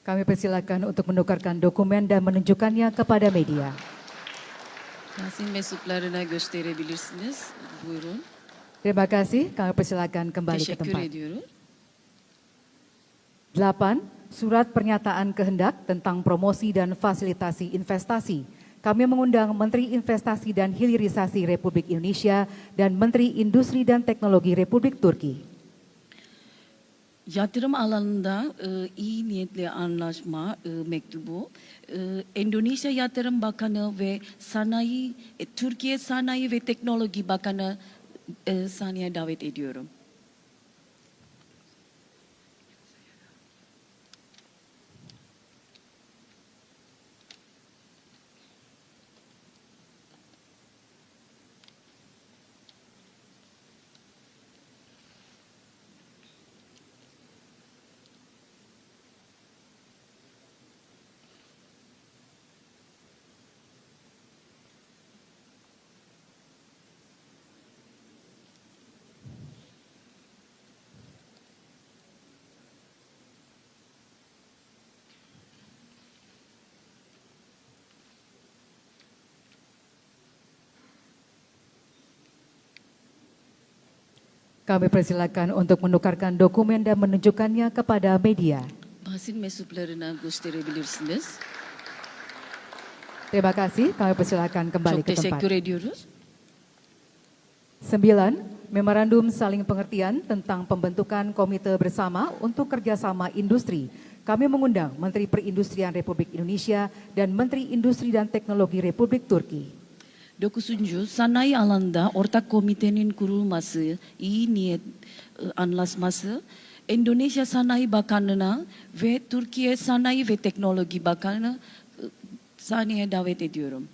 Kami persilakan untuk menukarkan dokumen dan menunjukkannya kepada media.
Basın mensuplarına gösterebilirsiniz. Buyurun.
Terima kasih, kami persilakan kembali ke
Teşekkür
tempat.
ediyorum.
8. Surat pernyataan kehendak tentang promosi dan fasilitasi investasi. Kami mengundang Menteri Investasi dan Hilirisasi Republik Indonesia dan Menteri Industri dan Teknologi Republik Turki.
Yatırım alanında iyi niyetli anlaşma mektubu Endonezya Yatırım Bakanı ve Türkiye Sanayi ve Teknologi Bakanı sahneye davet ediyorum.
Kami persilakan untuk menukarkan dokumen dan menunjukkannya kepada media.
Basın mensuplarına gösterebilirsiniz.
Terima kasih, kami persilakan kembali
Çok
ke tempat.
teşekkür ediyoruz.
9. Memorandum saling pengertian tentang pembentukan komite bersama untuk kerjasama industri. Kami mengundang Menteri Perindustrian Republik Indonesia dan Menteri Industri dan Teknologi Republik Turki.
9. Sanayi alanında ortak komitenin kurulması, iyi niyet anlaşması, Endonezya Sanayi Bakanlığı'na ve Türkiye Sanayi ve Teknologi Bakanı sahneye davet ediyorum.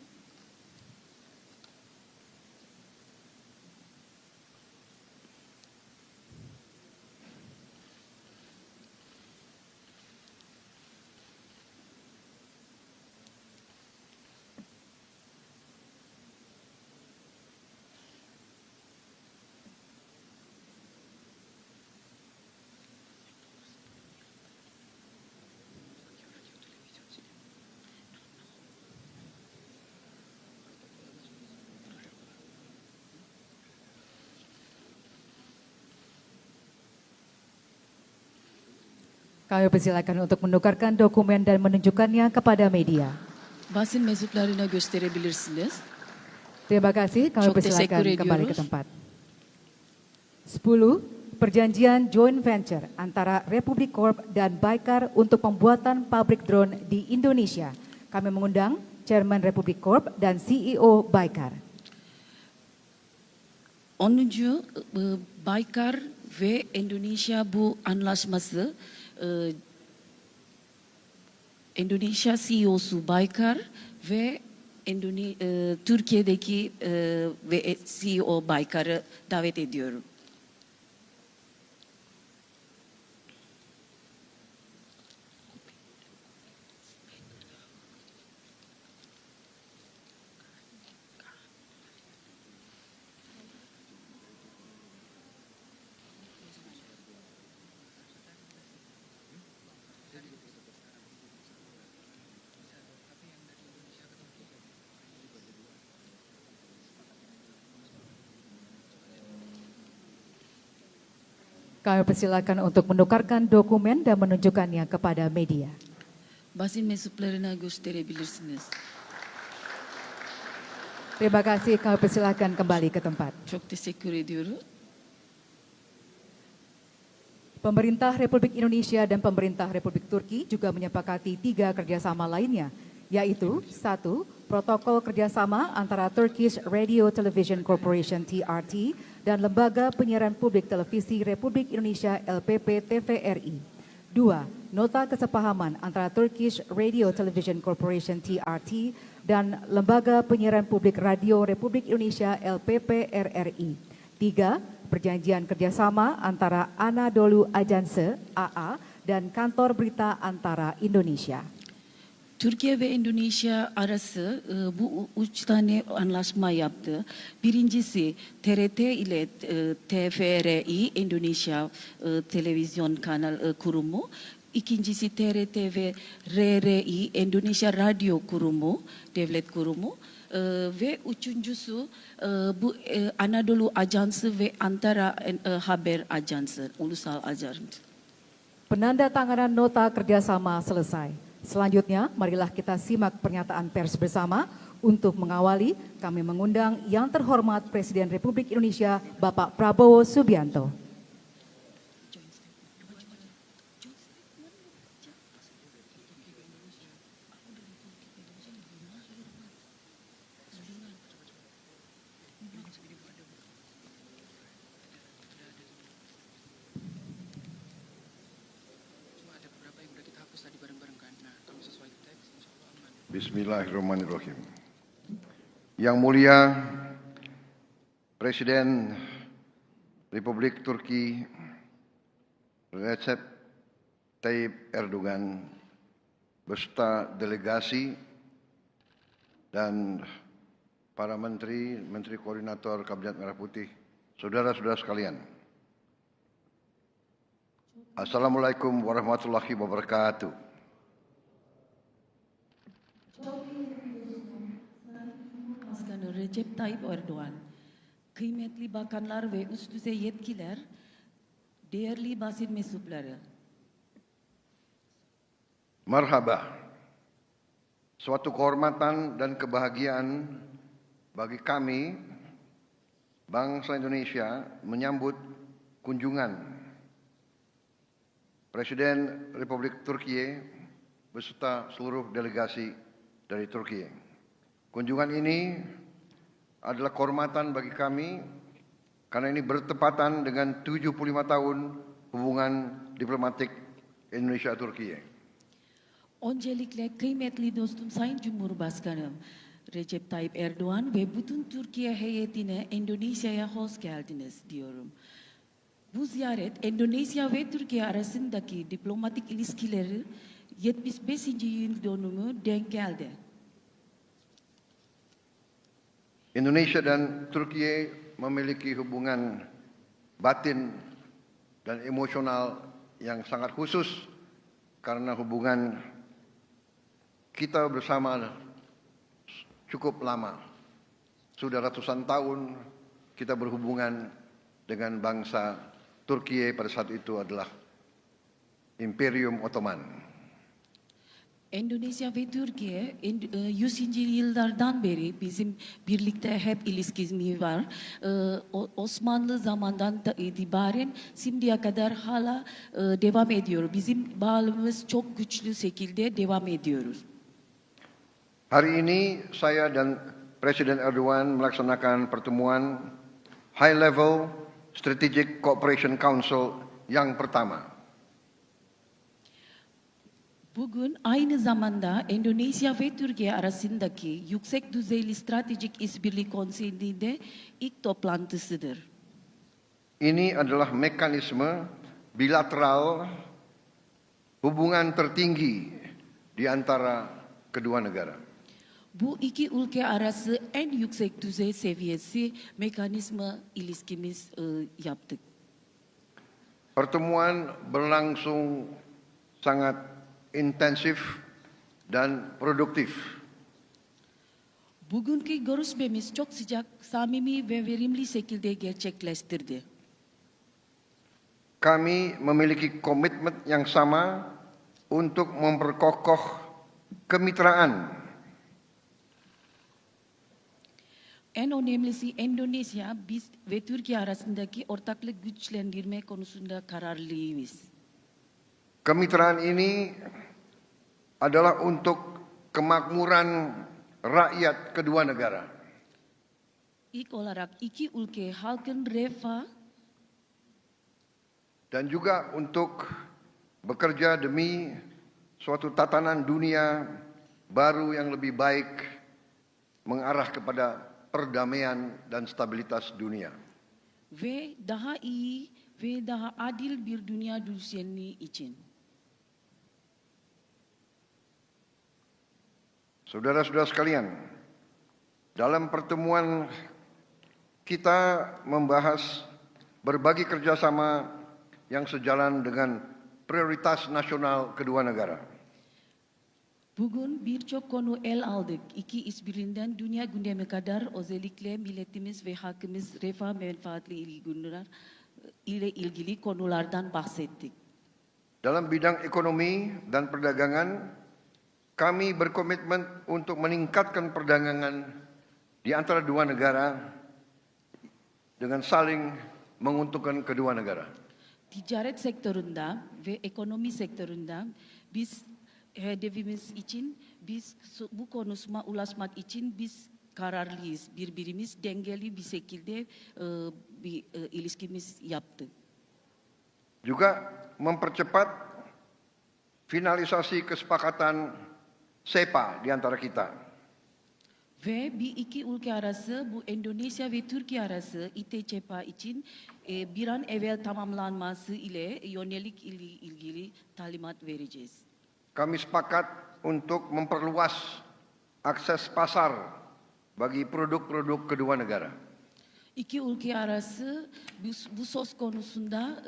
Kami persilakan untuk menukarkan dokumen dan menunjukkannya kepada media.
Basın mensuplarına gösterebilirsiniz.
Terima kasih, kami
Çok
persilakan
teşekkür
kembali ke
ediyoruz.
tempat. 10. Perjanjian joint venture antara Republik Corp dan Baikar untuk pembuatan pabrik drone di Indonesia. Kami mengundang Chairman Republik Corp dan CEO Baikar.
10. Baykar ve Endonezya bu anlaşması Endonezya CEO'su Baykar ve Türkiye'deki ve CEO Baykar'ı davet ediyorum.
Kami persilakan untuk menukarkan dokumen dan menunjukkannya kepada media.
Basın mensuplarına gösterebilirsiniz.
Terima kasih, kami persilakan kembali ke tempat.
Çok teşekkür ediyorum.
Pemerintah Republik Indonesia dan Pemerintah Republik Turki juga menyepakati 3 kerjasama lainnya, yaitu 1. Protokol kerjasama antara Turkish Radio Television Corporation TRT dan Lembaga Penyiaran Publik Televisi Republik Indonesia LPP TVRI. 2. Nota kesepahaman antara Turkish Radio Television Corporation TRT dan Lembaga Penyiaran Publik Radio Republik Indonesia LPP RRI. 3. Perjanjian kerjasama antara Anadolu Ajanse AA dan Kantor Berita Antara Indonesia.
Türkiye ve Endonezya arası bu 3 tane anlaşma yaptı. Birincisi TRT ile TVRI Endonezya Televizyon Kanal Kurumu. İkincisi TRT ve RRI Endonezya Radyo Kurumu, Devlet Kurumu. ve üçüncüsü bu Anadolu Ajansı ve Antara Haber Ajansı, ulusal ajansı.
Penandatanganan nota kerjasama selesai. Selanjutnya, marilah kita simak pernyataan pers bersama. Untuk mengawali, kami mengundang yang terhormat Presiden Republik Indonesia, Bapak Prabowo Subianto.
Bismillahirrahmanirrahim. Yang mulia Presiden Republik Turki Recep Tayyip Erdogan beserta delegasi dan para menteri koordinator Kabinet Merah Putih, saudara-saudara sekalian. Assalamualaikum warahmatullahi wabarakatuh.
Başkanı Recep Tayyip Erdoğan, kıymetli bakanlar ve üst düzey yetkililer, değerli basın mensupları.
Marhaba. Suatu kehormatan dan kebahagiaan bagi kami, bangsa Indonesia, menyambut kunjungan Presiden Republik Turkiye beserta seluruh delegasi dari Turkiye. Kunjungan ini adalah kehormatan bagi kami karena ini bertepatan dengan 75 tahun hubungan diplomatik Indonesia-Türkiye.
Öncelikle kıymetli dostum Sayın Cumhurbaşkanım Recep Tayyip Erdoğan ve bütün Türkiye heyetine Endonezya'ya hoş geldiniz diyorum. Bu ziyaret Endonezya ve Türkiye arasındaki diplomatik ilişkileri 75. yıl dönümü denk geldi.
Indonesia dan Turkiye memiliki hubungan batin dan emosional yang sangat khusus karena hubungan kita bersama cukup lama. Sudah ratusan tahun kita berhubungan dengan bangsa Turkiye, pada saat itu adalah Imperium Ottoman.
Endonezya ve Türkiye 100. yıllardan beri bizim birlikte hep ilişkimiz var. Osmanlı zamandan itibaren şimdiye kadar hala devam ediyor. Bizim bağlılığımız çok güçlü şekilde devam ediyoruz.
Hari ini saya dan Presiden Erdogan melaksanakan pertemuan High Level Strategic Cooperation Council yang pertama.
Bugün aynı zamanda Endonezya ve Türkiye arasındaki yüksek düzeyli stratejik işbirliği konseyinde ilk toplantısıdır.
Ini adalah mekanisme bilateral hubungan tertinggi di antara kedua negara.
Bu iki ülke arası en yüksek düzey seviyesi mekanizma ilişkimiz yaptık.
Pertemuan berlangsung sangat intensif dan produktif.
Bugünkü görüşmemiz çok sıcak, samimi ve verimli şekilde gerçekleştirdi.
Kami memiliki komitmen yang sama untuk memperkokoh kemitraan.
En önemlisi Endonezya, biz ve Türkiye arasındaki ortaklık güçlendirme konusunda kararlıyız.
Kemitraan ini adalah untuk kemakmuran rakyat kedua negara.
İlk olarak iki ülke halkın refah
dan juga untuk bekerja demi suatu tatanan dunia baru yang lebih baik mengarah kepada perdamaian dan stabilitas dunia.
Ve daha iyi ve daha adil bir dünya düzeni için.
Saudara-saudara sekalian, dalam pertemuan kita membahas berbagai kerjasama yang sejalan dengan prioritas nasional kedua negara.
Bugün birçok konu el aldık. İki işbirliğinden dünya gündemi kadar özellikle milletimiz ve halkımız refah menfaatli ile ilgili konulardan bahsettik.
Dalam bidang ekonomi dan perdagangan, kami berkomitmen untuk meningkatkan perdagangan di antara dua negara dengan saling menguntungkan kedua negara.
Ticaret sektöründe ve ekonomi sektöründe biz hedefimiz için bu konusuna ulaşmak için biz kararlıyız. Birbirimiz dengeli bir şekilde bir ilişkimiz yaptık.
Juga mempercepat finalisasi kesepakatan SEPA di antara kita.
Ve bir iki ülke arası bu Endonezya ve Türkiye arası İTÇPA için bir an evvel tamamlanması ile yönelik ilgili talimat vereceğiz.
Kami sepakat untuk memperluas akses pasar bagi produk-produk kedua negara.
İki ülke arası bu söz konusunda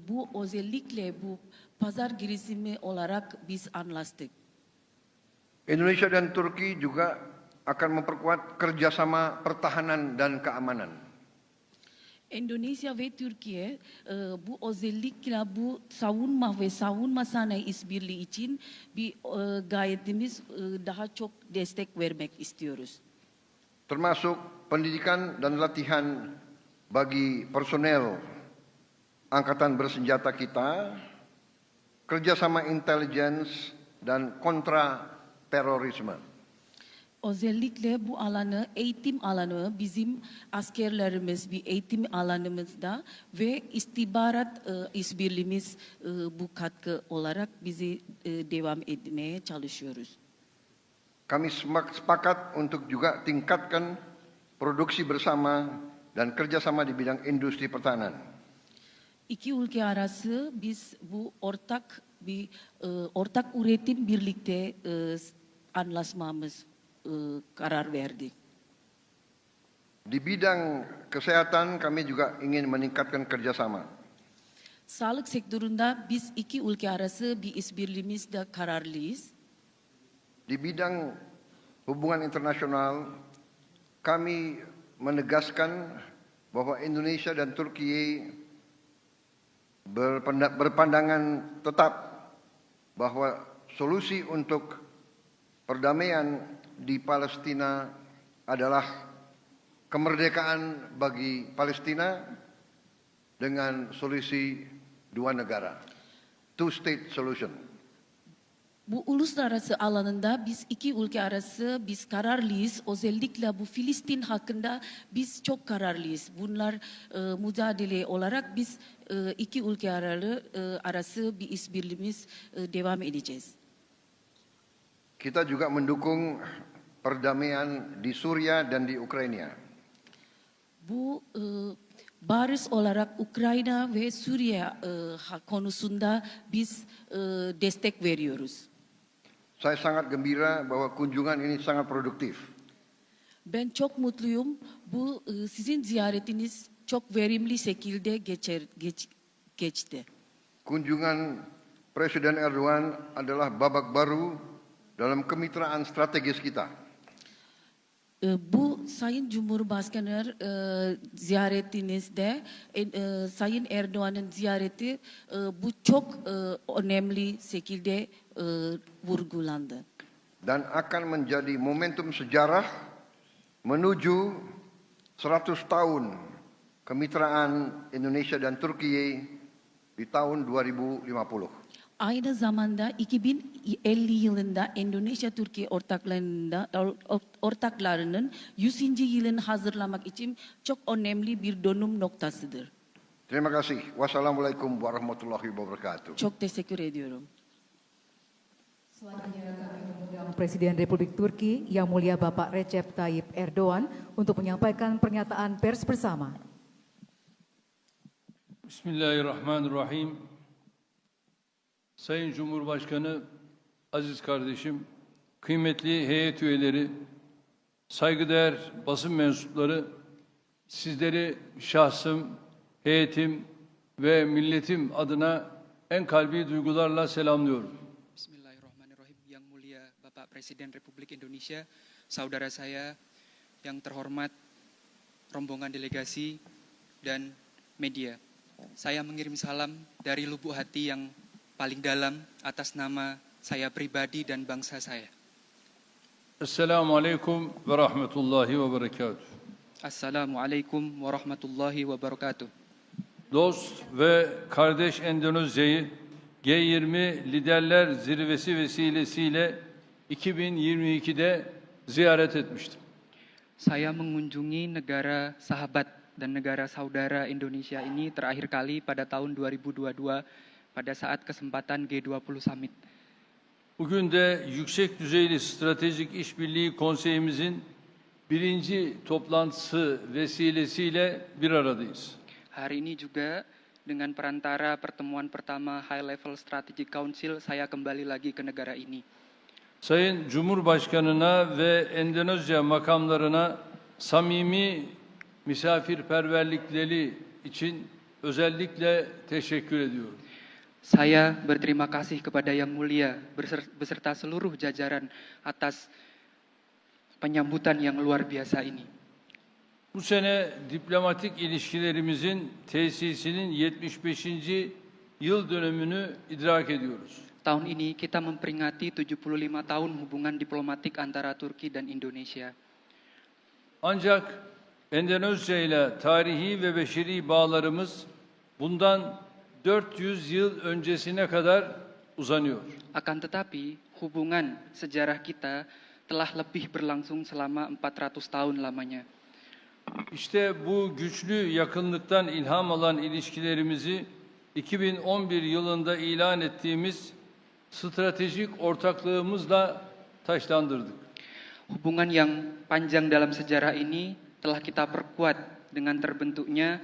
bu özellikle bu pazar girişimi olarak biz anlaştık.
Indonesia dan Turki juga akan memperkuat kerjasama pertahanan dan keamanan.
Endonezya ve Türkiye bu özellikle bu savunma sanayi işbirliği için bir gayetimiz daha çok destek vermek istiyoruz.
Termasuk pendidikan dan latihan bagi personel angkatan bersenjata kita, kerjasama intelijen dan kontra terorisme.
Özellikle bu alanı, eğitim alanı bizim askerlerimiz bir eğitim alanımızda ve istihbarat işbirliğimiz bu katkı olarak bizi devam etmeye çalışıyoruz.
Kami sepakat untuk juga tingkatkan produksi bersama dan kerjasama di bidang industri pertahanan.
İki ülke arası biz bu ortak üretim birlikte anlaşmamız karar verdik.
Di bidang kesehatan kami juga ingin meningkatkan kerjasama.
Sağlık sektöründe biz iki ülke arası bir işbirliğimizde kararlıyız.
Di bidang hubungan internasional, kami menegaskan bahwa Indonesia dan Turkiye berpandangan tetap bahwa solusi untuk perdamaian di Palestina adalah kemerdekaan bagi Palestina dengan solusi dua negara, two-state solution.
Bu uluslararası alanında biz iki ülke arası biz kararlıyız. Özellikle bu Filistin hakkında biz çok kararlıyız. Bunlar mücadele olarak biz iki ülke arası bir işbirliğimiz devam edeceğiz.
Kita juga mendukung perdamaian di Suriah dan di Ukraina.
Bu barış olarak Ukrayna ve Suriye konusunda biz destek veriyoruz.
Saya sangat gembira bahwa kunjungan ini sangat produktif.
Ben çok mutluyum. Bu sizin ziyaretiniz çok verimli şekilde geçti.
Kunjungan Presiden Erdogan adalah babak baru dalam kemitraan strategis kita.
Bu Sayın Cumhurbaşkanı ziyaretinizde Sayın Erdoğan'ın ziyareti bu çok önemli şekilde vurgulandı.
Dan akan menjadi momentum sejarah menuju 100 tahun kemitraan Indonesia dan Turkiye di tahun 2050.
Aynı zamanda 2050 yılında Endonezya-Türkiye ortaklarının 100. yılını hazırlamak için çok önemli bir dönüm noktasıdır.
Terima kasih. Wassalamualaikum warahmatullahi wabarakatuh.
Çok teşekkür ediyorum.
Selanjutnya kami mengundang Presiden Republik Turki Yang Mulia Bapak Recep Tayyip Erdogan untuk menyampaikan pernyataan pers bersama.
Bismillahirrahmanirrahim. Sayın Cumhurbaşkanı, aziz kardeşim, kıymetli heyet üyeleri, saygıdeğer basın mensupları, sizleri şahsım, heyetim ve milletim adına en kalbi duygularla selamlıyorum.
Bismillahirrahmanirrahim. Yang mulia Presiden Republik Indonesia, saudara saya yang terhormat, rombongan delegasi, dan media. Saya mengirim salam dari lubuk hati yang paling dalam atas nama saya pribadi dan bangsa saya.
Esselamualeyküm ve rahmetullahi ve berekatuhu.
Assalamualaikum warahmatullahi wabarakatuh.
Dost ve kardeş Endonezya'yı G20 Liderler Zirvesi vesilesiyle 2022'de ziyaret etmiştim.
Saya mengunjungi negara sahabat dan negara saudara Indonesia ini terakhir kali pada tahun 2022 pada saat kesempatan G20 Summit.
Bugün de yüksek düzeyli stratejik işbirliği konseyimizin birinci toplantısı vesilesiyle bir aradayız.
Hari ini juga dengan perantara pertemuan pertama High Level Strategic Council, saya kembali lagi ke negara ini.
Sayın Cumhurbaşkanına ve Endonezya makamlarına samimi misafirperverlikleri için özellikle teşekkür ediyorum.
Saya berterima kasih kepada Yang Mulia beserta seluruh jajaran atas penyambutan yang luar biasa ini.
Bu sene diplomatik ilişkilerimizin tesisinin 75. yıl dönümünü idrak ediyoruz.
Tahun ini kita memperingati 75 tahun hubungan diplomatik antara Turki dan Indonesia.
Ancak Endonezya ile tarihi ve beşeri bağlarımız bundan 400 yıl öncesine kadar uzanıyor.
Akan tetapi, hubungan sejarah kita telah lebih berlangsung selama 400 tahun lamanya.
İşte bu güçlü yakınlıktan ilham alan ilişkilerimizi 2011 yılında ilan ettiğimiz stratejik ortaklığımızla taşlandırdık.
Hubungan yang panjang dalam sejarah ini telah kita perkuat dengan terbentuknya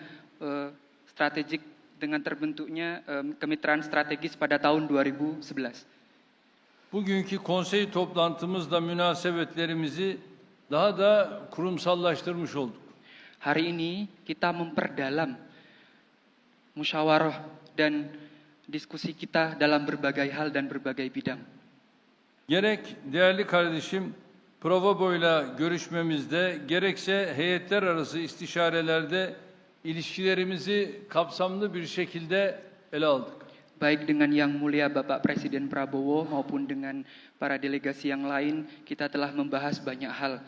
kemitraan strategis pada tahun 2011.
Bugünkü konsey toplantımızda münasebetlerimizi daha da kurumsallaştırmış olduk.
Hari ini kita memperdalam musyawarah dan diskusi kita dalam berbagai hal dan berbagai bidang.
Gerek değerli kardeşim Provobo'yla görüşmemizde, gerekse heyetler arası istişarelerde ilişkilerimizi kapsamlı bir şekilde ele aldık.
Baik dengan Yang Mulia Bapak Presiden Prabowo maupun dengan para delegasi yang lain, kita telah membahas banyak hal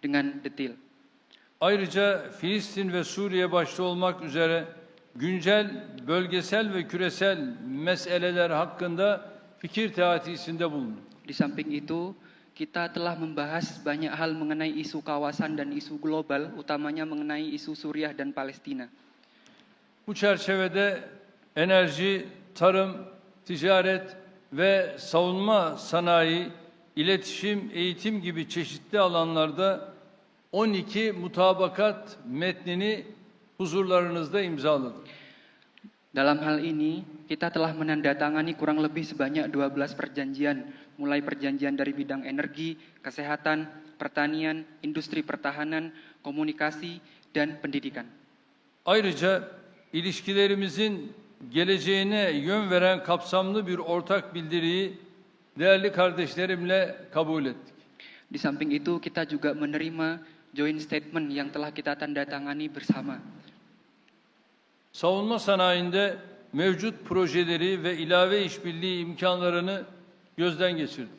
dengan detail.
Ayrıca Filistin ve Suriye başta olmak üzere güncel, bölgesel ve küresel meseleler hakkında fikir teatisinde bulunduk.
Di samping itu, kita telah membahas banyak hal mengenai isu kawasan dan isu global, utamanya mengenai isu Suriah dan Palestina.
Bu çerçevede enerji, tarım, ticaret ve savunma sanayi, iletişim, eğitim gibi çeşitli alanlarda 12 mutabakat metnini huzurlarınızda imzaladık.
Dalam hal ini, kita telah menandatangani kurang lebih sebanyak 12 perjanjian, mulai perjanjian dari bidang energi, kesehatan, pertanian, industri pertahanan, komunikasi, dan pendidikan.
Ayrıca ilişkilerimizin geleceğine yön veren kapsamlı bir ortak bildiriyi değerli kardeşlerimle kabul ettik.
Di samping itu, kita juga menerima joint statement yang telah kita tandatangani bersama.
Savunma sanayinde mevcut projeleri ve ilave işbirliği imkanlarını gözden geçirdik.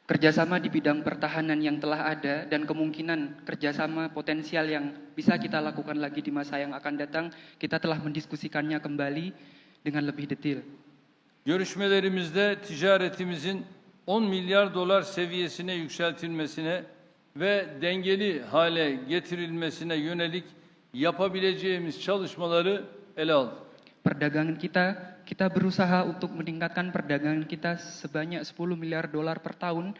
Kerjasama di bidang pertahanan yang telah ada dan kemungkinan kerjasama potensial yang bisa kita lakukan lagi di masa yang akan datang, kita telah mendiskusikannya kembali dengan lebih detail.
Görüşmelerimizde ticaretimizin 10 milyar dolar seviyesine yükseltilmesine ve dengeli hale getirilmesine yönelik yapabileceğimiz çalışmaları ele aldık.
Perdagangan kita berusaha untuk meningkatkan perdagangan kita sebanyak 10 miliar dolar per tahun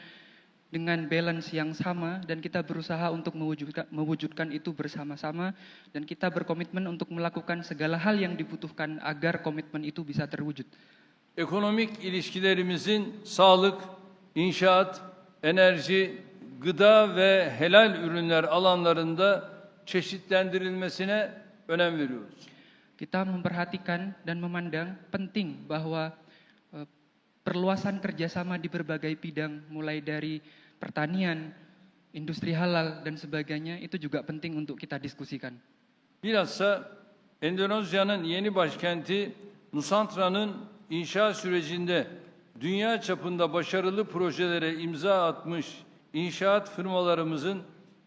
dengan balance yang sama, dan kita berusaha untuk mewujudkan itu bersama-sama, dan kita berkomitmen untuk melakukan segala hal yang dibutuhkan agar komitmen itu bisa terwujud.
Ekonomik ilişkilerimizin sağlık, inşaat, enerji, gıda ve helal ürünler alanlarında çeşitlendirilmesine önem veriyoruz.
Kita memperhatikan dan memandang penting bahwa perluasan kerjasama di berbagai bidang, mulai dari pertanian, industri halal, dan sebagainya, itu juga penting untuk kita diskusikan.
Bilhassa Endonezya'nın yeni başkenti Nusantra'nın inşa sürecinde dünya çapında başarılı projelere imza atmış inşaat firmalarımızın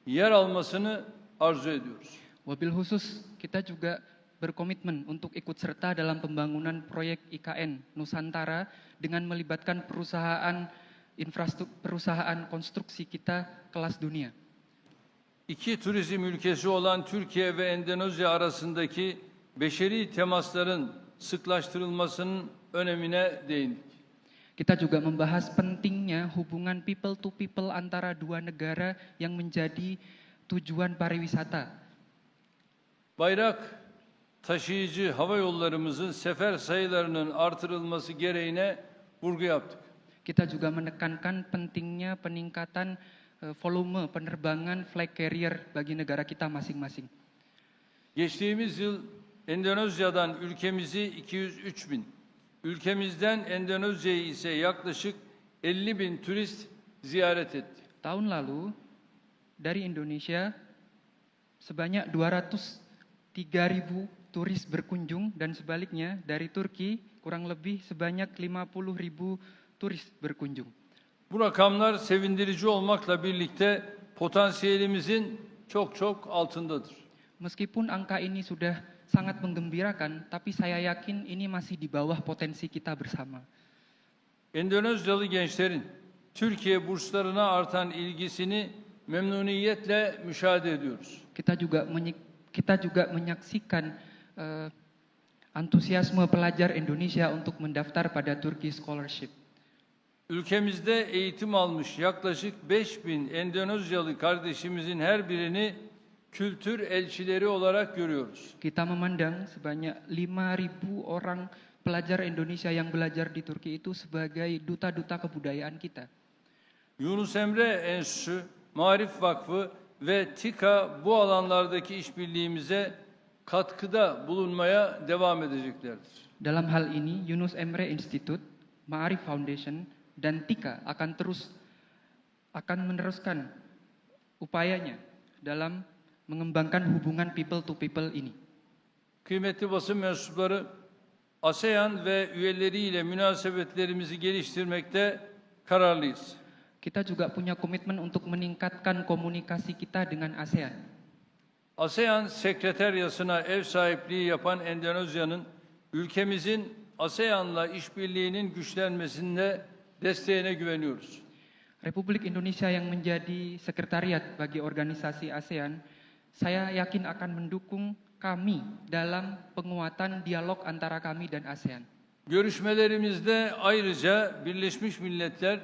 yer almasını arzu ediyoruz.
Wabil khusus, kita juga berkomitmen untuk ikut serta dalam pembangunan proyek IKN Nusantara dengan melibatkan perusahaan infrastruktur, perusahaan konstruksi kita kelas dunia.
İki turizm ülkesi olan Türkiye ve Endonezya arasındaki beşeri temasların sıklaştırılmasının önemine değindik.
Kita juga membahas pentingnya hubungan people to people antara dua negara yang menjadi tujuan pariwisata.
Bayrak taşıyıcı hava yollarımızın sefer sayılarının artırılması gereğine vurgu yaptık.
Kita juga menekankan pentingnya peningkatan volume penerbangan flag carrier bagi negara kita masing-masing.
Geçtiğimiz yıl Endonezya'dan ülkemizi 203 bin, ülkemizden Endonezya'yı ise yaklaşık 50 bin turist ziyaret etti.
Tahun lalu dari Indonesia sebanyak 203.000 turis berkunjung dan sebaliknya dari Turki kurang lebih sebanyak 50.000 turis berkunjung.
Bu rakamlar sevindirici olmakla birlikte potansiyelimizin çok altındadır.
Meskipun angka ini sudah sangat menggembirakan, tapi saya yakin ini masih di bawah potensi kita bersama.
Endonezyalı gençlerin Türkiye burslarına artan ilgisini memnuniyetle müşahede ediyoruz.
Kita juga menyaksikan antusiasme pelajar Indonesia untuk mendaftar pada Turkey Scholarship.
Ülkemizde eğitim almış yaklaşık 5.000 Endonezyalı kardeşimizin her birini kültür elçileri olarak görüyoruz.
Kita memandang sebanyak 5.000 orang pelajar Indonesia yang belajar di Turki itu sebagai duta-duta kebudayaan kita.
Yunus Emre Enstitüsü, Maarif Vakfı ve TİKA bu alanlardaki işbirliğimize katkıda bulunmaya devam edeceklerdir.
Dalam hal ini, Yunus Emre Institute, Ma'arif Foundation, dan TIKA akan meneruskan upayanya dalam mengembangkan hubungan people to people ini.
Kıymetli basın mensupları, ASEAN ve üyeleriyle münasebetlerimizi geliştirmekte kararlıyız.
Kita juga punya komitmen untuk meningkatkan komunikasi kita dengan ASEAN.
ASEAN Sekreteryası'na ev sahipliği yapan Endonezya'nın ülkemizin ASEAN'la işbirliğinin güçlenmesinde desteğine güveniyoruz.
Republik Indonesia yang menjadi sekretariat bagi organisasi ASEAN, saya yakin akan mendukung kami dalam penguatan dialog antara kami dan ASEAN.
Görüşmelerimizde ayrıca Birleşmiş Milletler,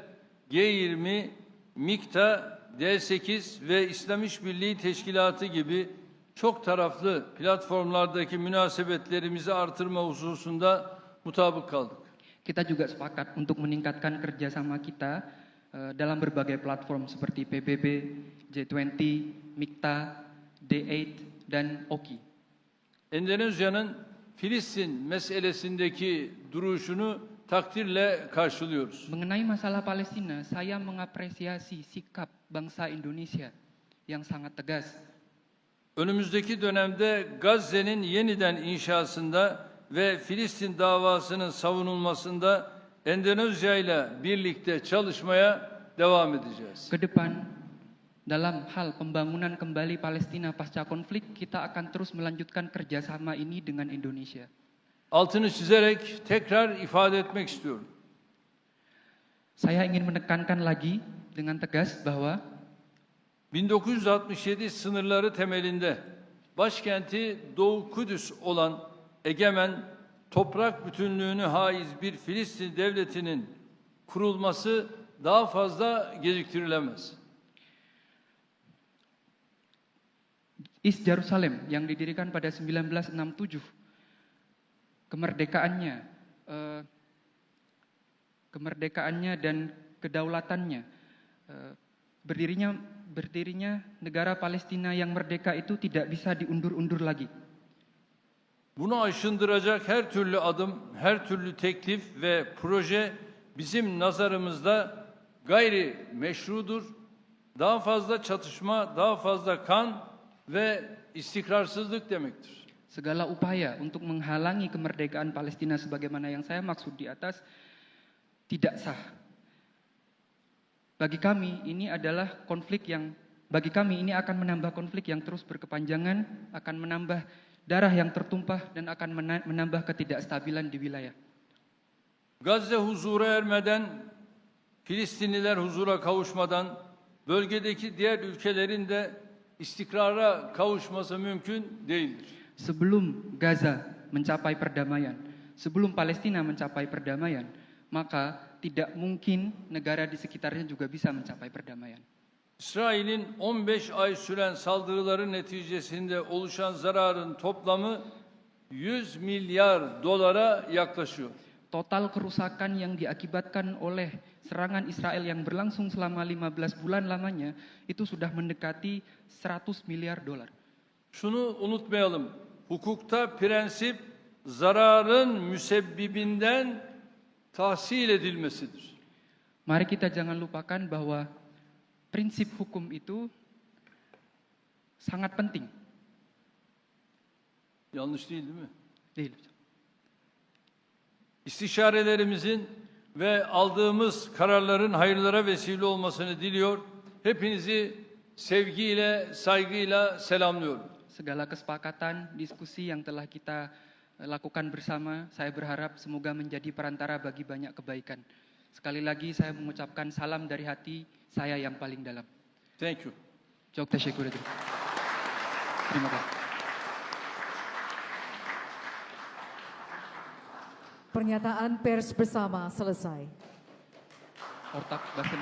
G20, MİKTA, D8 ve İslam İşbirliği Teşkilatı gibi çok taraflı platformlardaki münasebetlerimizi artırma hususunda mutabık kaldık.
Kita juga sepakat untuk meningkatkan kerjasama kita dalam berbagai platform seperti PBB, G20, MİKTA, D8, dan OKI.
Endonezya'nın Filistin meselesindeki duruşunu takdirle karşılıyoruz.
Mengenai masalah Palestina, saya mengapresiasi sikap bangsa Indonesia yang sangat tegas.
Önümüzdeki dönemde Gazze'nin yeniden inşasında ve Filistin davasının savunulmasında Endonezya ile birlikte çalışmaya devam edeceğiz.
Ke depan, dalam hal pembangunan kembali Palestina pasca konflik, kita akan terus melanjutkan kerjasama ini dengan Indonesia.
Altını çizerek tekrar ifade etmek istiyorum.
Saya ingin menekankan lagi dengan tegas bahwa
1967 sınırları temelinde başkenti Doğu Kudüs olan egemen, toprak bütünlüğünü haiz bir Filistin devletinin kurulması daha fazla geciktirilemez.
East Jerusalem yang didirikan pada 1967, kemerdekaannya dan kedaulatannya, berdirinya negara Palestina yang merdeka itu tidak bisa diundur-undur lagi.
Bunu aşındıracak her türlü adım, her türlü teklif ve proje bizim nazarımızda gayri meşrudur. Daha fazla çatışma, daha fazla kan ve istikrarsızlık demektir.
Segala upaya untuk menghalangi kemerdekaan Palestina sebagaimana yang saya maksud di atas tidak sah. Bagi kami ini adalah konflik yang bagi kami ini akan menambah konflik yang terus berkepanjangan, akan menambah darah yang tertumpah dan akan menambah ketidakstabilan di wilayah.
Gazze huzura ermeden, Filistinliler huzura kavuşmadan bölgedeki diğer ülkelerin de istikrara kavuşması mümkün değildir.
Sebelum Gaza mencapai perdamaian, sebelum Palestina mencapai perdamaian, maka tidak mungkin negara di sekitarnya juga bisa mencapai perdamaian.
İsrail'in 15 ay süren saldırıları neticesinde oluşan zararın toplamı 100 milyar dolara yaklaşıyor.
Total kerusakan yang diakibatkan oleh serangan Israel yang berlangsung selama 15 bulan lamanya itu sudah mendekati 100 miliar dolar.
Şunu unutmayalım. Hukukta prensip zararın müsebbibinden tahsil edilmesidir.
Mari kita jangan lupakan bahwa prinsip hukum itu sangat penting.
Yanlış değil mi?
Değil.
İstişarelerimizin ve aldığımız kararların hayırlara vesile olmasını diliyor. Hepinizi sevgiyle, saygıyla selamlıyorum.
Segala kesepakatan, diskusi yang telah kita lakukan bersama, saya berharap semoga menjadi perantara bagi banyak kebaikan. Sekali lagi saya mengucapkan salam dari hati saya yang paling dalam.
Thank you.
Çok teşekkür ederim. Terima kasih.
Pernyataan pers bersama selesai.
Ortak basın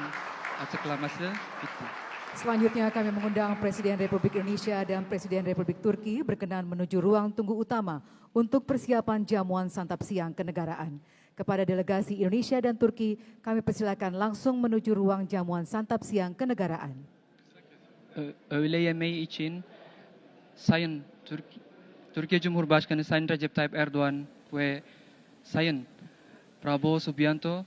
açıklaması bitti.
Selanjutnya kami mengundang Presiden Republik Indonesia dan Presiden Republik Turki berkenan menuju ruang tunggu utama untuk persiapan jamuan santap siang kenegaraan. Kepada delegasi Indonesia dan Turki, kami persilakan langsung menuju ruang jamuan santap siang kenegaraan.
Öğle yemeği için Sayın Türkiye Cumhurbaşkanı Sayın Recep Tayyip Erdoğan ve Sayın Prabowo Subianto